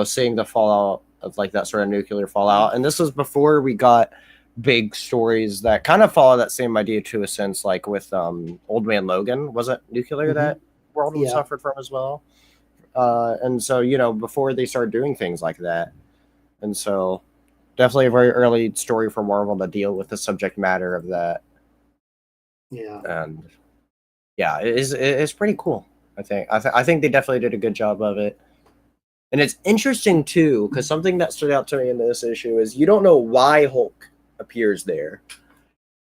seeing the fallout of like that sort of nuclear fallout. And this was before we got big stories that kind of follow that same idea to a sense, like with Old Man Logan. Was it nuclear that world suffered from as well? And so, before they started doing things like that. And so definitely a very early story for Marvel to deal with the subject matter of that. Yeah. And yeah, it's pretty cool. I think they definitely did a good job of it. And it's interesting too, because something that stood out to me in this issue is you don't know why Hulk appears there.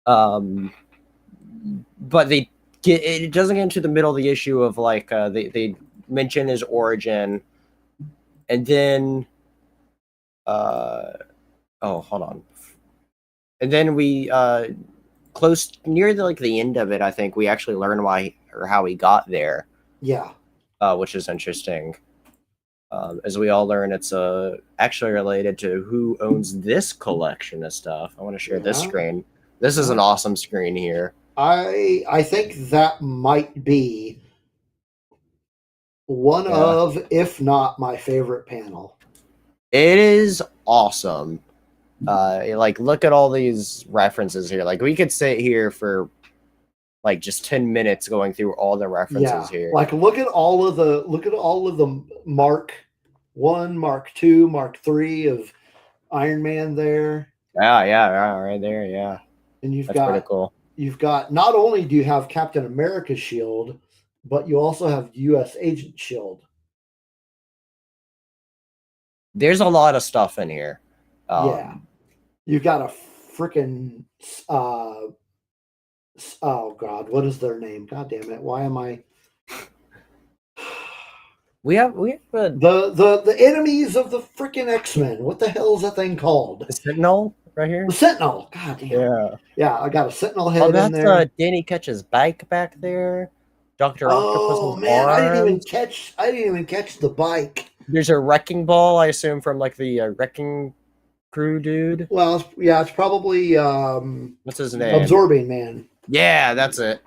But it doesn't get into the middle of the issue of like they mention his origin, and then hold on. And then we close near the end of it, I think we actually learn why or how he got there. Yeah. Which is interesting. As we all learn, it's actually related to who owns this collection of stuff. I want to share this screen. This is an awesome screen here. I think that might be one of, if not my favorite panel. It is awesome. Look at all these references here. Like, we could sit here for like just 10 minutes going through all the references here. Like, look at all of the Mark 1, Mark 2, Mark 3 of Iron Man there. Yeah, right there, yeah. And That's pretty cool. You've got, not only do you have Captain America's shield, but you also have U.S. Agent shield. There's a lot of stuff in here. Yeah. You've got a freaking oh God, what is their name? God damn it! Why am I? We have the enemies of the freaking X-Men. What the hell is that thing called? The Sentinel right here. The Sentinel. God damn. Yeah. I got a Sentinel head in there. That's Danny Ketch's bike back there. Dr. Octopus. Oh man, I didn't even catch the bike. There's a wrecking ball, I assume, from like the wrecking crew dude. Well, it's probably what's his name? Absorbing Man. Yeah, that's it.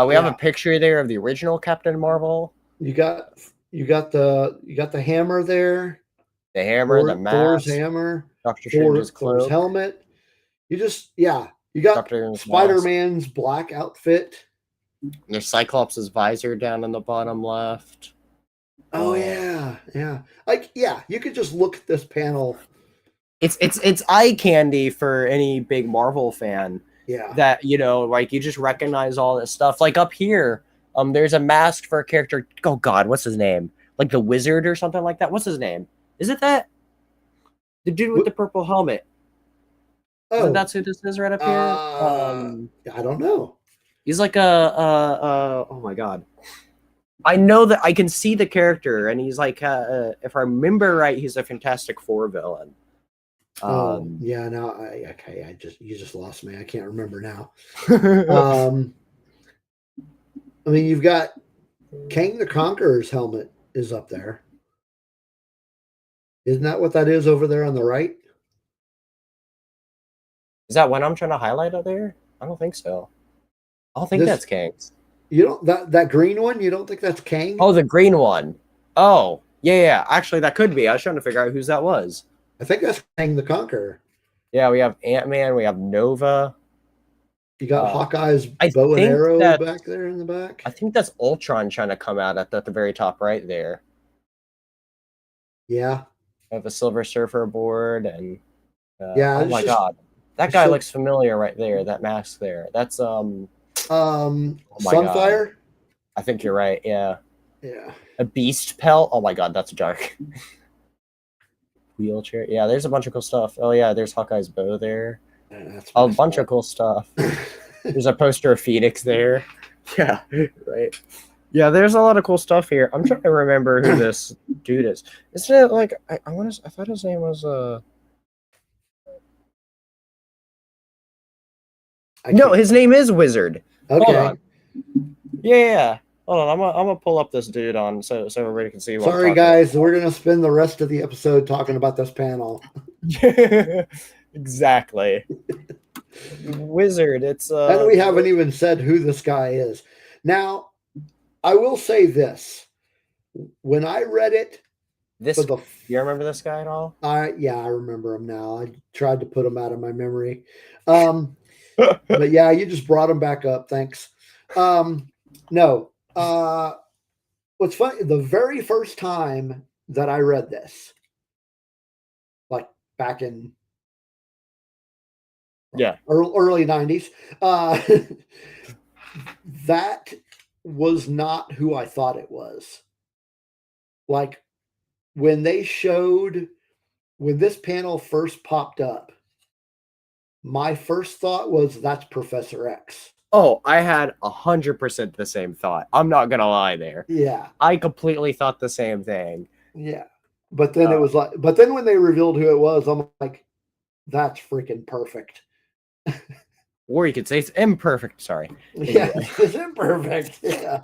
We have a picture there of the original Captain Marvel. You got the hammer there. The hammer, the mask. Thor's hammer. Doctor Strange's cloak. Thor's helmet. You got Spider-Man's black outfit. There's Cyclops' visor down in the bottom left. Oh yeah. You could just look at this panel. It's eye candy for any big Marvel fan. Yeah. That you just recognize all this stuff. Like up here, there's a mask for a character. Oh God, what's his name? Like the Wizard or something like that. What's his name? Is it that? The dude with the purple helmet. Oh, that's who this is right up here. I don't know. He's like oh my God. I know that I can see the character, and he's like, if I remember right, he's a Fantastic Four villain. Yeah. Now, you just lost me. I can't remember now. I mean, you've got Kang the Conqueror's helmet is up there. Isn't that what that is over there on the right? Is that what I'm trying to highlight out there? I don't think so. I don't think that's Kang's. You don't that green one? You don't think that's Kang? Oh, the green one. Oh, yeah. Actually, that could be. I was trying to figure out whose that was. I think that's Kang the Conqueror. Yeah, we have Ant-Man. We have Nova. You got Hawkeye's bow and arrow back there in the back. I think that's Ultron trying to come out at the very top right there. Yeah. I have a Silver Surfer board and yeah. Oh my god, that guy looks familiar right there. That mask there. That's Sunfire. God. I think you're right. Yeah. Yeah. A beast pelt. Oh my god, that's dark. Wheelchair. Yeah, there's a bunch of cool stuff. Oh yeah, there's Hawkeye's bow there. That's a bunch of cool stuff. There's a poster of Phoenix there. Yeah, right. Yeah, there's a lot of cool stuff here. I'm trying to remember who this dude is. Isn't it like I thought his name was No, his name is Wizard. Okay. Hold on. Yeah. Hold on, I'm gonna pull up this dude on so everybody can see. Sorry, guys, we're gonna spend the rest of the episode talking about this panel. Exactly. Wizard. It's and we haven't even said who this guy is. Now, I will say this: when I read it, you remember this guy at all? Yeah, I remember him now. I tried to put him out of my memory. But yeah, you just brought him back up. Thanks. No. What's funny, the very first time that I read this, like back in early 90s, that was not who I thought it was. Like when this panel first popped up, my first thought was that's Professor X. Oh, I had 100% the same thought. I'm not gonna lie there. Yeah, I completely thought the same thing. Yeah, but then it was like, but then when they revealed who it was, I'm like, that's freaking perfect. Or you could say it's imperfect. Sorry. Yeah, it's imperfect. Yeah.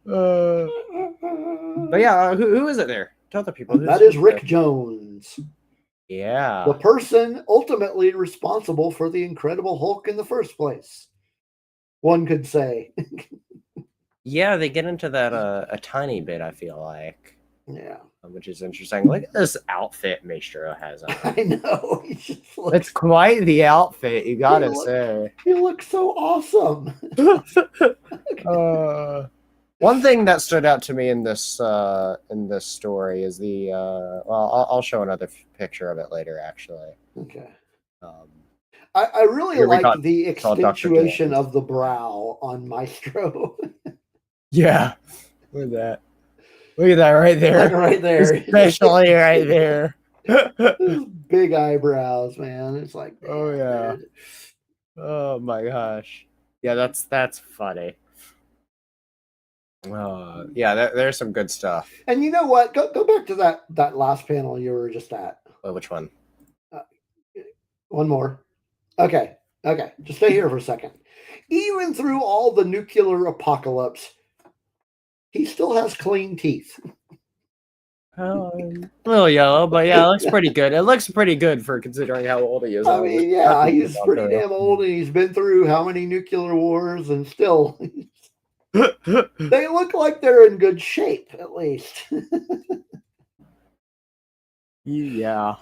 But yeah, who is it there? Tell the people. That is Rick Jones. Yeah. The person ultimately responsible for the Incredible Hulk in the first place. One could say. Yeah, they get into that a tiny bit, I feel like. Yeah. Which is interesting. Look at this outfit Maestro has on. I know. It's quite the outfit, you gotta say. He looks so awesome. One thing that stood out to me in this story is the well, I'll show another picture of it later, actually. Okay. I really like the accentuation of the brow on Maestro. Yeah. Look at that. Look at that right there. Like right there. Especially right there. Those big eyebrows, man. It's like, oh yeah. Dude. Oh my gosh. Yeah, that's funny. Yeah, there's some good stuff. And you know what? Go back to that last panel you were just at. Which one? One more. Okay. Just stay here for a second. Even through all the nuclear apocalypse, he still has clean teeth. A little yellow, but yeah, it looks pretty good. It looks pretty good for considering how old he is. I mean, yeah, he's pretty damn old, and he's been through how many nuclear wars, and still, they look like they're in good shape, at least. Yeah,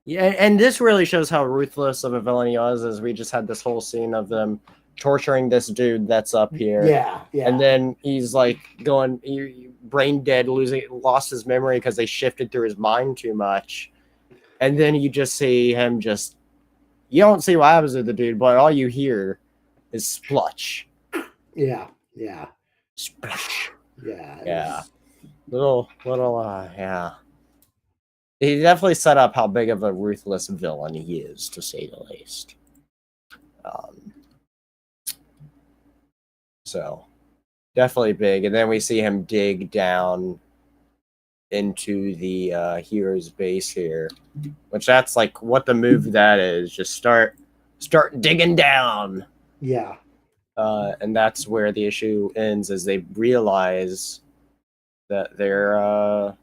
and this really shows how ruthless of a villain he was, as we just had this whole scene of them torturing this dude that's up here. Yeah. And then he's like going brain dead, lost his memory because they shifted through his mind too much. And then you just see him you don't see what happens to the dude, but all you hear is splutch. Yeah. Splash. Yeah. Little, yeah. He definitely set up how big of a ruthless villain he is, to say the least. So, definitely big. And then we see him dig down into the hero's base here, which that's like what the move that is. Just start digging down. Yeah. And that's where the issue ends, as they realize that they're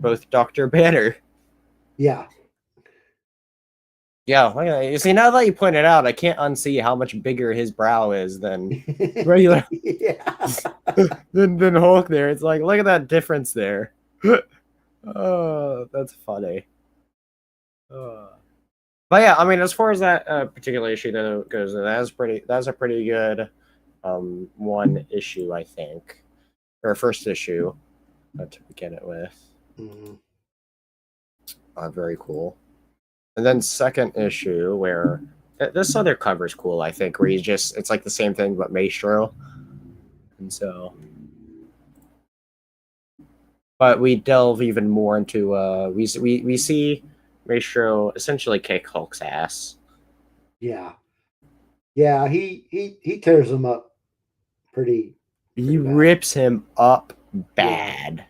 both Dr. Banner. Yeah. Yeah, you see, now that you pointed out, I can't unsee how much bigger his brow is than regular Yeah. than Hulk there. It's like, look at that difference there. Oh, that's funny. But yeah, I mean, as far as that particular issue though goes, that's a pretty good one issue, I think, or first issue to begin it with. Mhm. Very cool. And then second issue, where this other cover's cool, I think, where it's like the same thing but Maestro, and so. But we delve even more into we see Maestro essentially kick Hulk's ass. Yeah. Yeah, he tears him up pretty He bad. rips him up bad,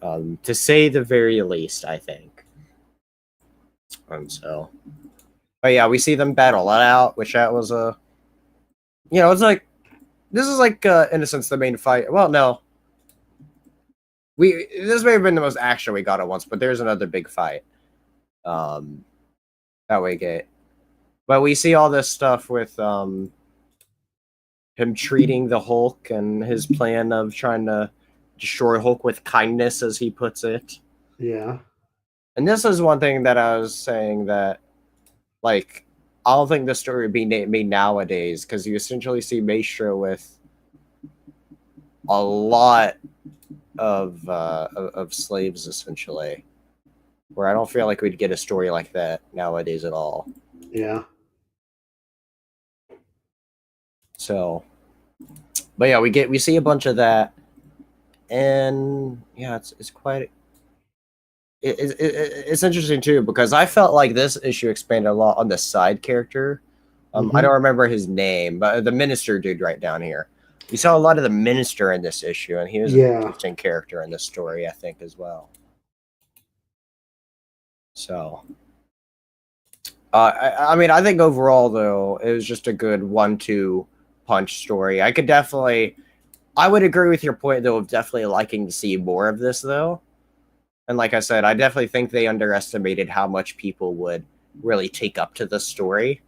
to say the very least, I think. And so, but yeah, we see them battle it out, which that was a, it's like, this is like in a sense the main fight. Well, no, this may have been the most action we got at once, but there's another big fight that we get. But we see all this stuff with him treating the Hulk and his plan of trying to destroy Hulk with kindness, as he puts it. Yeah. And this is one thing that I was saying that, like, I don't think this story would be made nowadays, because you essentially see Maestro with a lot of slaves, essentially, where I don't feel like we'd get a story like that nowadays at all. Yeah. So, but yeah, we see a bunch of that, and yeah, it's quite. It's interesting too, because I felt like this issue expanded a lot on the side character. I don't remember his name, but the minister dude right down here. We saw a lot of the minister in this issue, and he was an interesting character in this story, I think, as well. So, I mean, I think overall, though, it was just a good 1-2 punch story. I would agree with your point, though, of definitely liking to see more of this, though. And like I said, I definitely think they underestimated how much people would really take up to the story.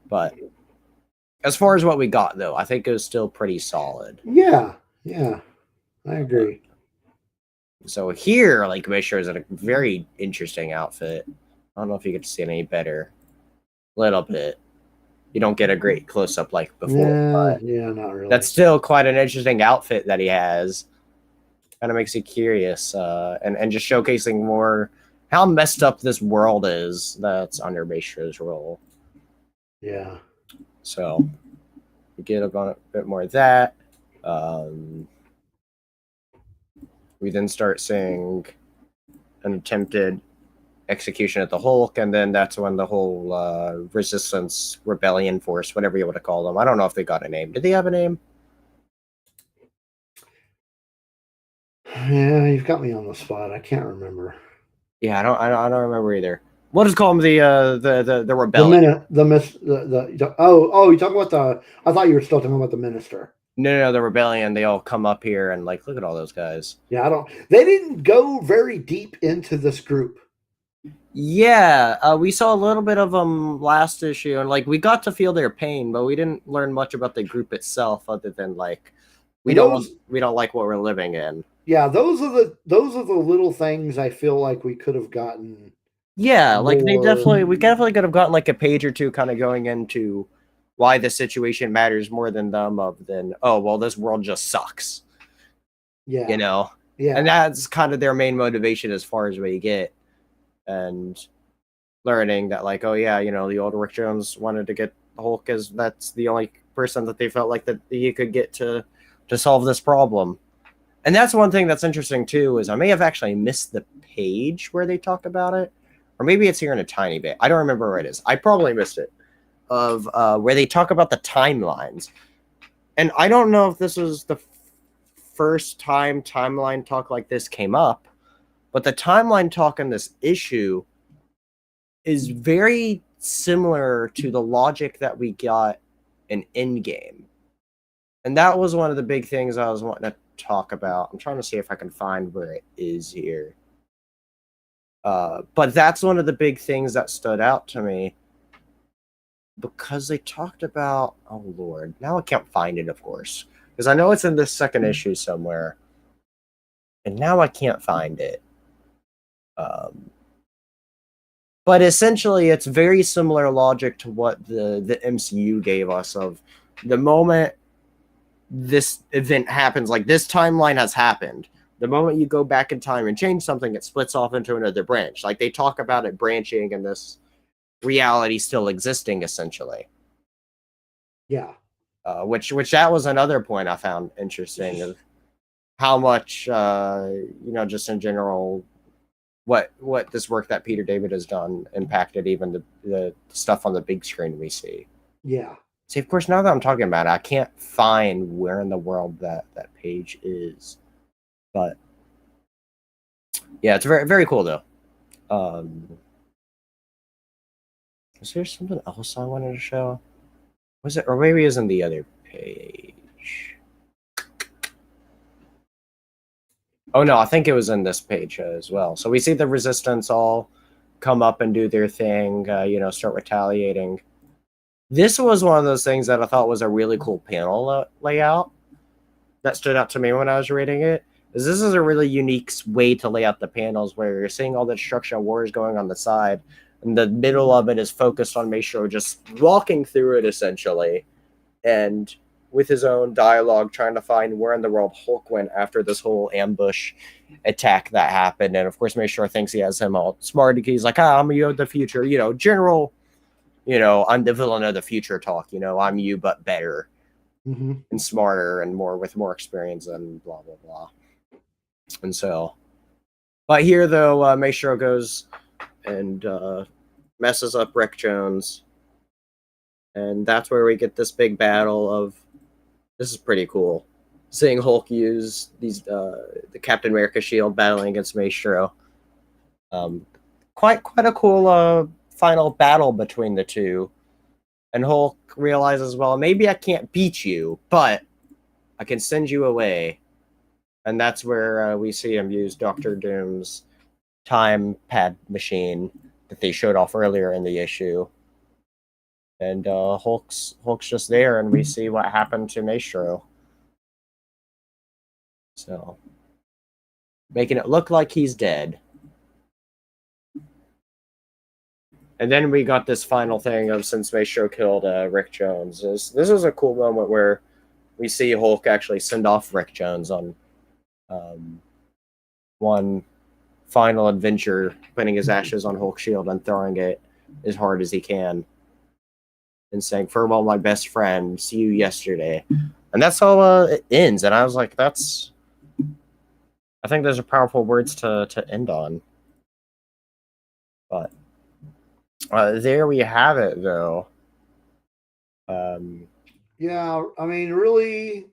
But as far as what we got, though, I think it was still pretty solid. Yeah, I agree. So here, like, Commissioner is in a very interesting outfit. I don't know if you get to see it any better. A little bit. You don't get a great close-up like before. Yeah, not really. That's still quite an interesting outfit that he has. Kind of makes you curious, and just showcasing more how messed up this world is that's under Maestro's role. Yeah. So we get a bit more of that. We then start seeing an attempted execution at the Hulk, and then that's when the whole resistance rebellion force, whatever you want to call them. I don't know if they got a name. Did they have a name? Yeah, you've got me on the spot. I can't remember. Yeah, I don't remember either. We'll just call them the rebellion. You talking about the? I thought you were still talking about the minister. No, the rebellion. They all come up here and like, look at all those guys. Yeah, They didn't go very deep into this group. Yeah, we saw a little bit of them last issue, and like we got to feel their pain, but we didn't learn much about the group itself, other than like we don't like what we're living in. Yeah, those are the little things I feel like we could have gotten. Yeah, like we definitely could have gotten like a page or two, kind of going into why the situation matters more than them, oh well, this world just sucks. Yeah, Yeah, and that's kind of their main motivation as far as we get. And learning that, like, oh yeah, the old Rick Jones wanted to get Hulk, as that's the only person that they felt like that he could get to solve this problem. And that's one thing that's interesting too, is I may have actually missed the page where they talk about it, or maybe it's here in a tiny bit. I don't remember where it is. I probably missed it, of where they talk about the timelines. And I don't know if this is the first time timeline talk like this came up, but the timeline talk in this issue is very similar to the logic that we got in Endgame. And that was one of the big things I was wanting to talk about. I'm trying to see if I can find where it is here. But that's one of the big things that stood out to me, because they talked about, oh Lord, now I can't find it, of course, because I know it's in this second issue somewhere, and now I can't find it. But essentially, it's very similar logic to what the MCU gave us. Of the moment this event happens, like this timeline has happened, the moment you go back in time and change something, it splits off into another branch. Like they talk about it branching and this reality still existing, essentially. Yeah. Which that was another point I found interesting, of how much just in general what this work that Peter David has done impacted even the stuff on the big screen we see. Yeah. See, of course, now that I'm talking about it, I can't find where in the world that page is. But yeah, it's very, very cool though. Is there something else I wanted to show? Was it, or maybe it was in the other page? Oh no, I think it was in this page as well. So we see the Resistance all come up and do their thing, start retaliating. This was one of those things that I thought was a really cool panel layout that stood out to me when I was reading it. Is this is a really unique way to lay out the panels, where you're seeing all the destruction of wars going on the side, and the middle of it is focused on Maestro just walking through it, essentially, and with his own dialogue trying to find where in the world Hulk went after this whole ambush attack that happened. And of course, Maestro thinks he has him all smart. He's like, I'm you of the future, general, I'm the villain of the future talk, I'm you, but better. Mm-hmm. And smarter and with more experience and blah, blah, blah. And so, but here though, Maestro goes and messes up Rick Jones. And that's where we get this big battle of, this is pretty cool, seeing Hulk use these the Captain America shield battling against Maestro. Quite a cool final battle between the two. And Hulk realizes, well, maybe I can't beat you, but I can send you away. And that's where we see him use Doctor Doom's time pad machine that they showed off earlier in the issue. And Hulk's just there, and we see what happened to Maestro. So, making it look like he's dead. And then we got this final thing of, since Maestro killed Rick Jones. This is a cool moment where we see Hulk actually send off Rick Jones on one final adventure, putting his ashes on Hulk's shield and throwing it as hard as he can. And saying, "Farewell, my best friend. See you yesterday." And that's how it ends. And I was like, I think those are powerful words to end on. But there we have it, though. Yeah, I mean, really,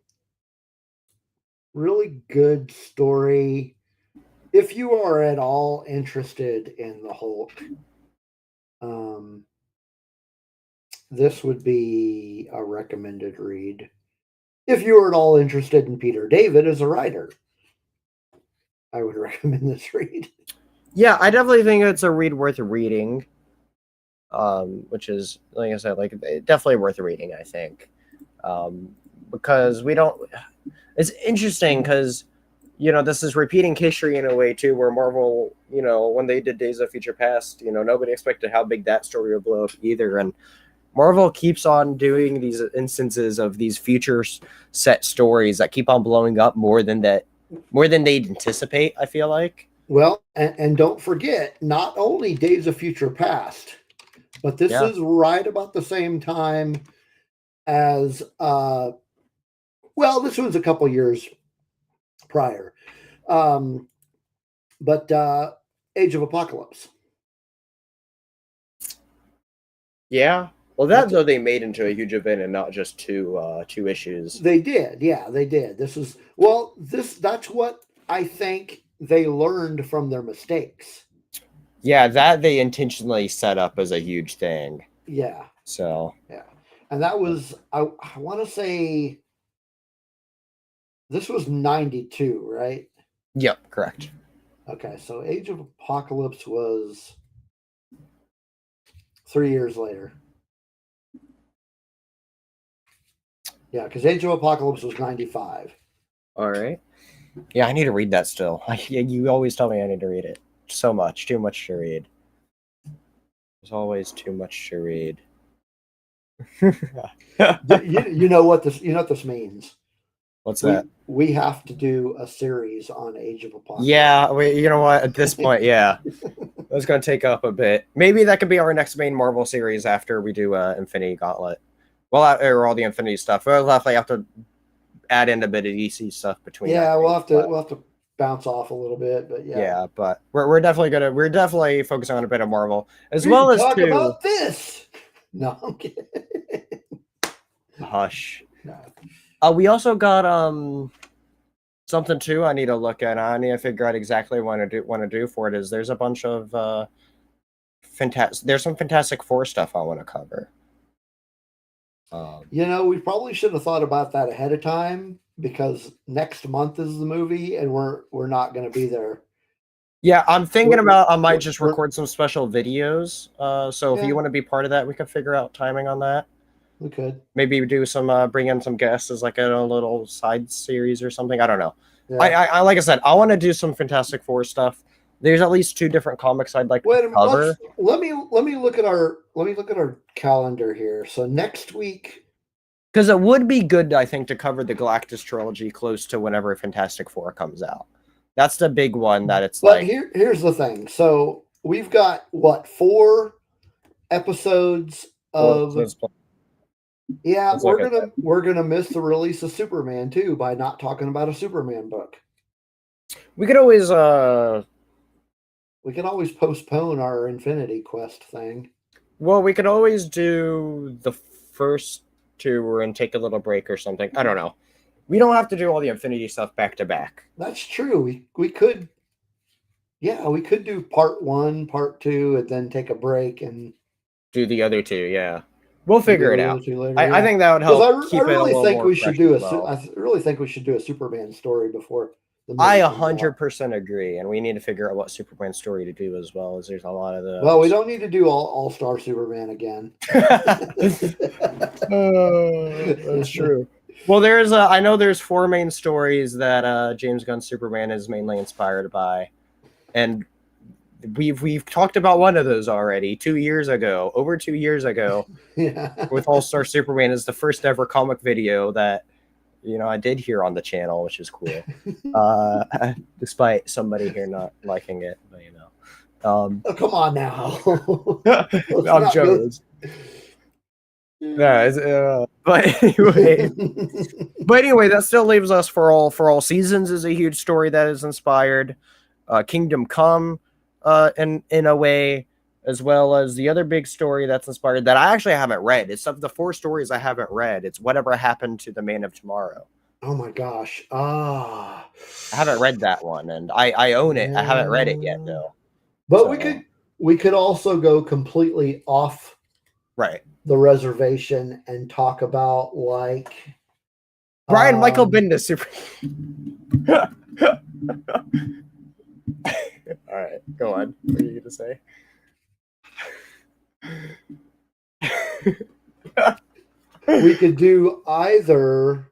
really good story. If you are at all interested in the Hulk, this would be a recommended read. If you are at all interested in Peter David as a writer, I would recommend this read. Yeah, I definitely think it's a read worth reading. Which is, like I said, definitely worth reading, I think. Because we don't... It's interesting because, this is repeating history in a way, too, where Marvel, when they did Days of Future Past, nobody expected how big that story would blow up either. And Marvel keeps on doing these instances of these future set stories that keep on blowing up more than they'd anticipate, I feel like. Well, and don't forget, not only Days of Future Past, but this is right about the same time as, this one's a couple years prior. But Age of Apocalypse. Yeah. Well, that though they made into a huge event and not just two issues. They did, yeah, they did. That's what I think they learned from their mistakes. Yeah, that they intentionally set up as a huge thing. Yeah. So yeah, and that was I want to say this was 92, right? Yep, correct. Okay, so Age of Apocalypse was 3 years later. Yeah, because Age of Apocalypse was 95. All right. Yeah, I need to read that still. You always tell me I need to read it. So much, too much to read. There's always too much to read. you know what this means? What's that? We have to do a series on Age of Apocalypse. Yeah, you know what? At this point, yeah. That's going to take up a bit. Maybe that could be our next main Marvel series after we do Infinity Gauntlet. Well, or all the Infinity stuff. We'll definitely have to add in a bit of DC stuff between. Yeah, we'll have to bounce off a little bit, but yeah. Yeah, but we're definitely focusing on a bit of Marvel as well as talk about this. No, I'm kidding. Hush. No. We also got something too. I need to look at. I need to figure out exactly what to do for it. Is there's a bunch of there's some Fantastic Four stuff I want to cover. We probably should have thought about that ahead of time because next month is the movie, and we're not going to be there. Yeah, I'm thinking about I might just record some special videos. So if you want to be part of that, we can figure out timing on that. We could maybe do some bring in some guests as like a little side series or something. I don't know. Yeah. I like I said, I want to do some Fantastic Four stuff. There's at least 2 different comics I'd like to cover. Let me look at our calendar here. So next week, because it would be good, I think, to cover the Galactus trilogy close to whenever Fantastic Four comes out. That's the big one that it's but here's the thing. So we've got 4 episodes of. Yeah, we're gonna miss the release of Superman too by not talking about a Superman book. We could always postpone our Infinity Quest thing. Well, we could always do the first 2 and take a little break or something. I don't know. We don't have to do all the Infinity stuff back to back. That's true. We could. Yeah, we could do part 1, part 2, and then take a break and do the other 2. Yeah. We'll figure it out. I think that would help. I really think we should do a Superman story before. I 100% agree, and we need to figure out what Superman story to do as well. As there's a lot of those. Well, we don't need to do All-Star Superman again. That's true. Well, I know there's 4 main stories that James Gunn's Superman is mainly inspired by, and we've talked about one of those already 2 years ago, over 2 years ago. Yeah. With All-Star Superman is the first ever comic video that I did here on the channel, which is cool. Despite somebody here not liking it, but oh, come on now. I'm joking. Yeah, but anyway, that still leaves us for all seasons is a huge story that is inspired. Kingdom Come, in a way, as well as the other big story that's inspired that I actually haven't read. It's of the 4 stories I haven't read. It's Whatever Happened to the Man of Tomorrow. Oh my gosh! I haven't read that one, and I own it. I haven't read it yet though. But we could also go completely off the reservation and talk about like Brian Michael Bendis super. All right, go on. What are you gonna say? We could do either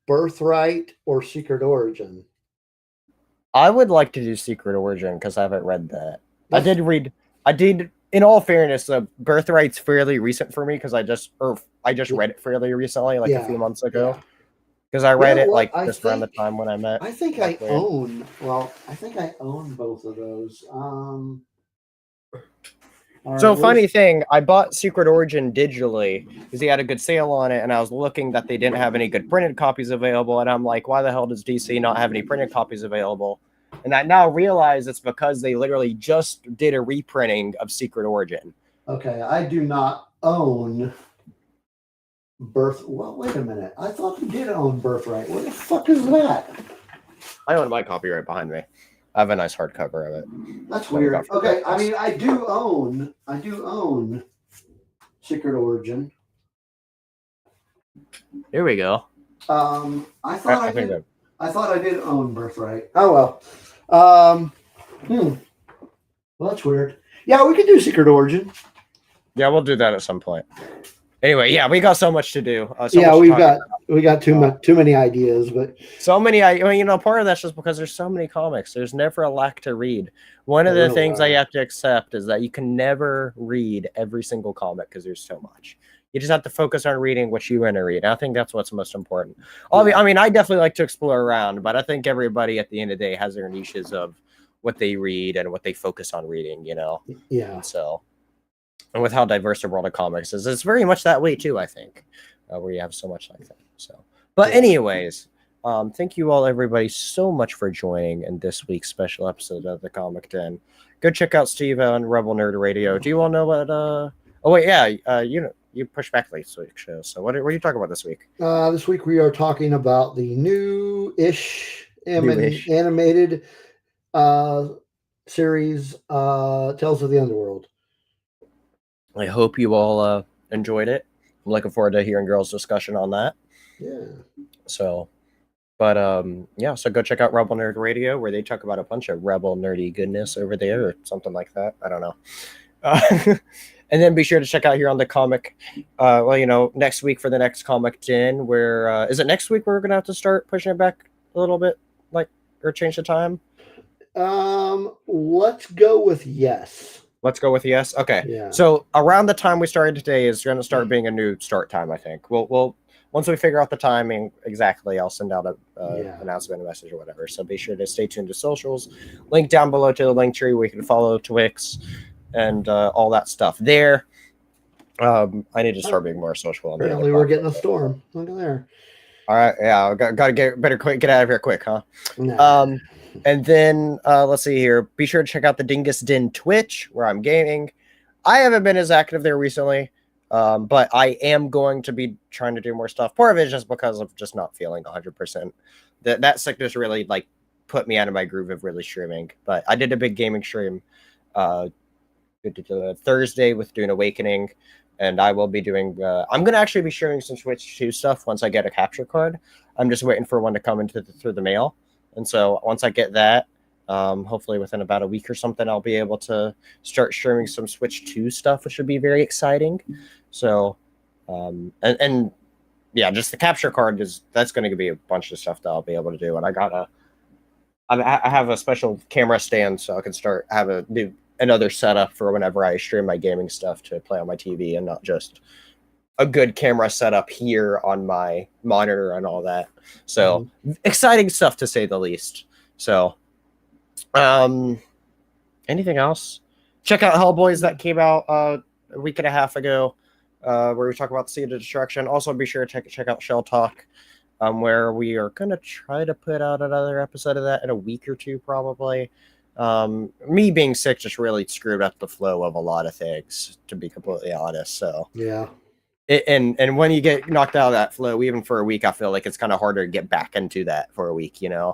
Birthright or Secret Origin. I would like to do Secret Origin because I haven't read that. I did. In all fairness, Birthright's fairly recent for me because I just read it fairly recently, like a few months ago. Because I read it just around the time when I met. I think I own both of those. Funny thing, I bought Secret Origin digitally because he had a good sale on it, and I was looking that they didn't have any good printed copies available, and I'm like, why the hell does DC not have any printed copies available? And I now realize it's because they literally just did a reprinting of Secret Origin. Okay, I do not own Well, wait a minute. I thought you did own Birthright. What the fuck is that? I own my copy right behind me. I have a nice hardcover of it. That's that we got weird. for Okay, I Christmas. mean, I do own Secret Origin. Here we go. I thought I think did. that- I thought I did own Birthright. Oh well. Well, that's weird. Yeah, we could do Secret Origin. Yeah, we'll do that at some point. Anyway, yeah, we got so much to do. Yeah, we got too many ideas, but so many. I mean, part of that's just because there's so many comics. There's never a lack to read. One of the really things I are. have to accept is that you can never read every single comic because there's so much. You just have to focus on reading what you want to read. And I think that's what's most important. Yeah. I mean, I definitely like to explore around, but I think everybody at the end of the day has their niches of what they read and what they focus on reading. Yeah. And so. And with how diverse the world of comics is, it's very much that way too, I think, where you have so much like that. So, but anyways, thank you all, everybody, so much for joining in this week's special episode of the Comic Den. Go check out Steve on Rebel Nerd Radio. Do you all know what? Oh wait, yeah, you pushed back last week's show. So what are you talking about this week? This week we are talking about the new-ish animated series, Tales of the Underworld. I hope you all enjoyed it. I'm looking forward to hearing girls' discussion on that. Yeah. So, but yeah, so go check out Rebel Nerd Radio, where they talk about a bunch of rebel nerdy goodness over there, or something like that. I don't know. And then be sure to check out here on the comic. Next week for the next Comic Den. Where is it next week? We're gonna have to start pushing it back a little bit, or change the time. Let's go with yes. Let's go with yes. Okay. Yeah. So around the time we started today is going to start being a new start time. I think we'll once we figure out the timing exactly, I'll send out a announcement, a message, or whatever. So be sure to stay tuned to socials. Link down below to the link tree where you can follow Twix and all that stuff there. I need to start being more social. Apparently, we're getting a storm. Look at there. All right. Yeah. Got to get out of here quick, huh? Nah. And then let's see here. Be sure to check out the Dingus Den Twitch where I'm gaming. I haven't been as active there recently, but I am going to be trying to do more stuff. Part of it is just because of just not feeling 100%. That sickness really put me out of my groove of really streaming. But I did a big gaming stream Thursday with Dune Awakening, and I will be doing. I'm going to actually be sharing some Switch 2 stuff once I get a capture card. I'm just waiting for one to come through the mail. And so once I get that, hopefully within about a week or something, I'll be able to start streaming some Switch 2 stuff, which should be very exciting. So, and yeah, just the capture card that's going to be a bunch of stuff that I'll be able to do. And I have a special camera stand, so I can do another setup for whenever I stream my gaming stuff to play on my TV, and not just a good camera setup here on my monitor and all that. So exciting stuff to say the least. So, anything else? Check out Hellboys that came out a week and a half ago, where we talk about the Seed of Destruction. Also, be sure to check out Shell Talk, where we are going to try to put out another episode of that in a week or two, probably. Me being sick just really screwed up the flow of a lot of things, to be completely honest. So yeah. And when you get knocked out of that flow, even for a week, I feel like it's kind of harder to get back into that for a week, Yeah,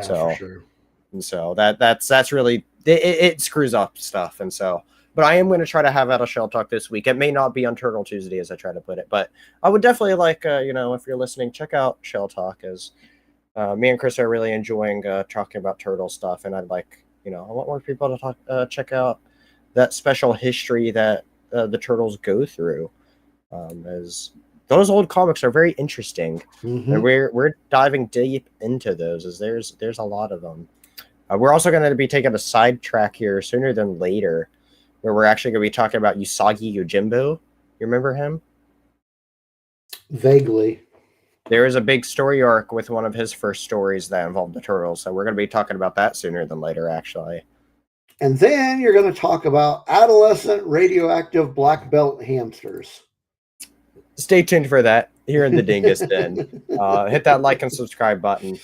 so, for sure. And so that's really it screws up stuff. And so, but I am going to try to have out a Shell Talk this week. It may not be on Turtle Tuesday as I try to put it, but I would definitely if you're listening, check out Shell Talk, as me and Chris are really enjoying talking about turtle stuff, and I'd like I want more people to check out that special history that the turtles go through. As those old comics are very interesting, and we're diving deep into those, as there's a lot of them. We're also going to be taking a sidetrack here sooner than later, where we're actually going to be talking about Usagi Yojimbo. You remember him? Vaguely. There is a big story arc with one of his first stories that involved the turtles, so we're going to be talking about that sooner than later, actually. And then you're going to talk about adolescent radioactive black belt hamsters. Stay tuned for that here in the Dingus Den. Hit that like and subscribe button.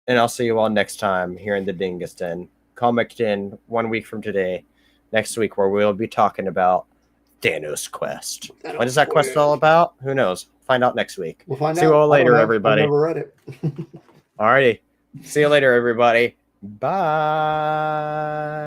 And I'll see you all next time here in the Dingus Den. Comic Den 1 week from today. next week, where we'll be talking about Thanos Quest. Thanos What is that quest all about? Who knows? Find out next week. We'll find See out. you all I don't later, know. everybody. I've never read it. Alrighty. See you later, everybody. Bye.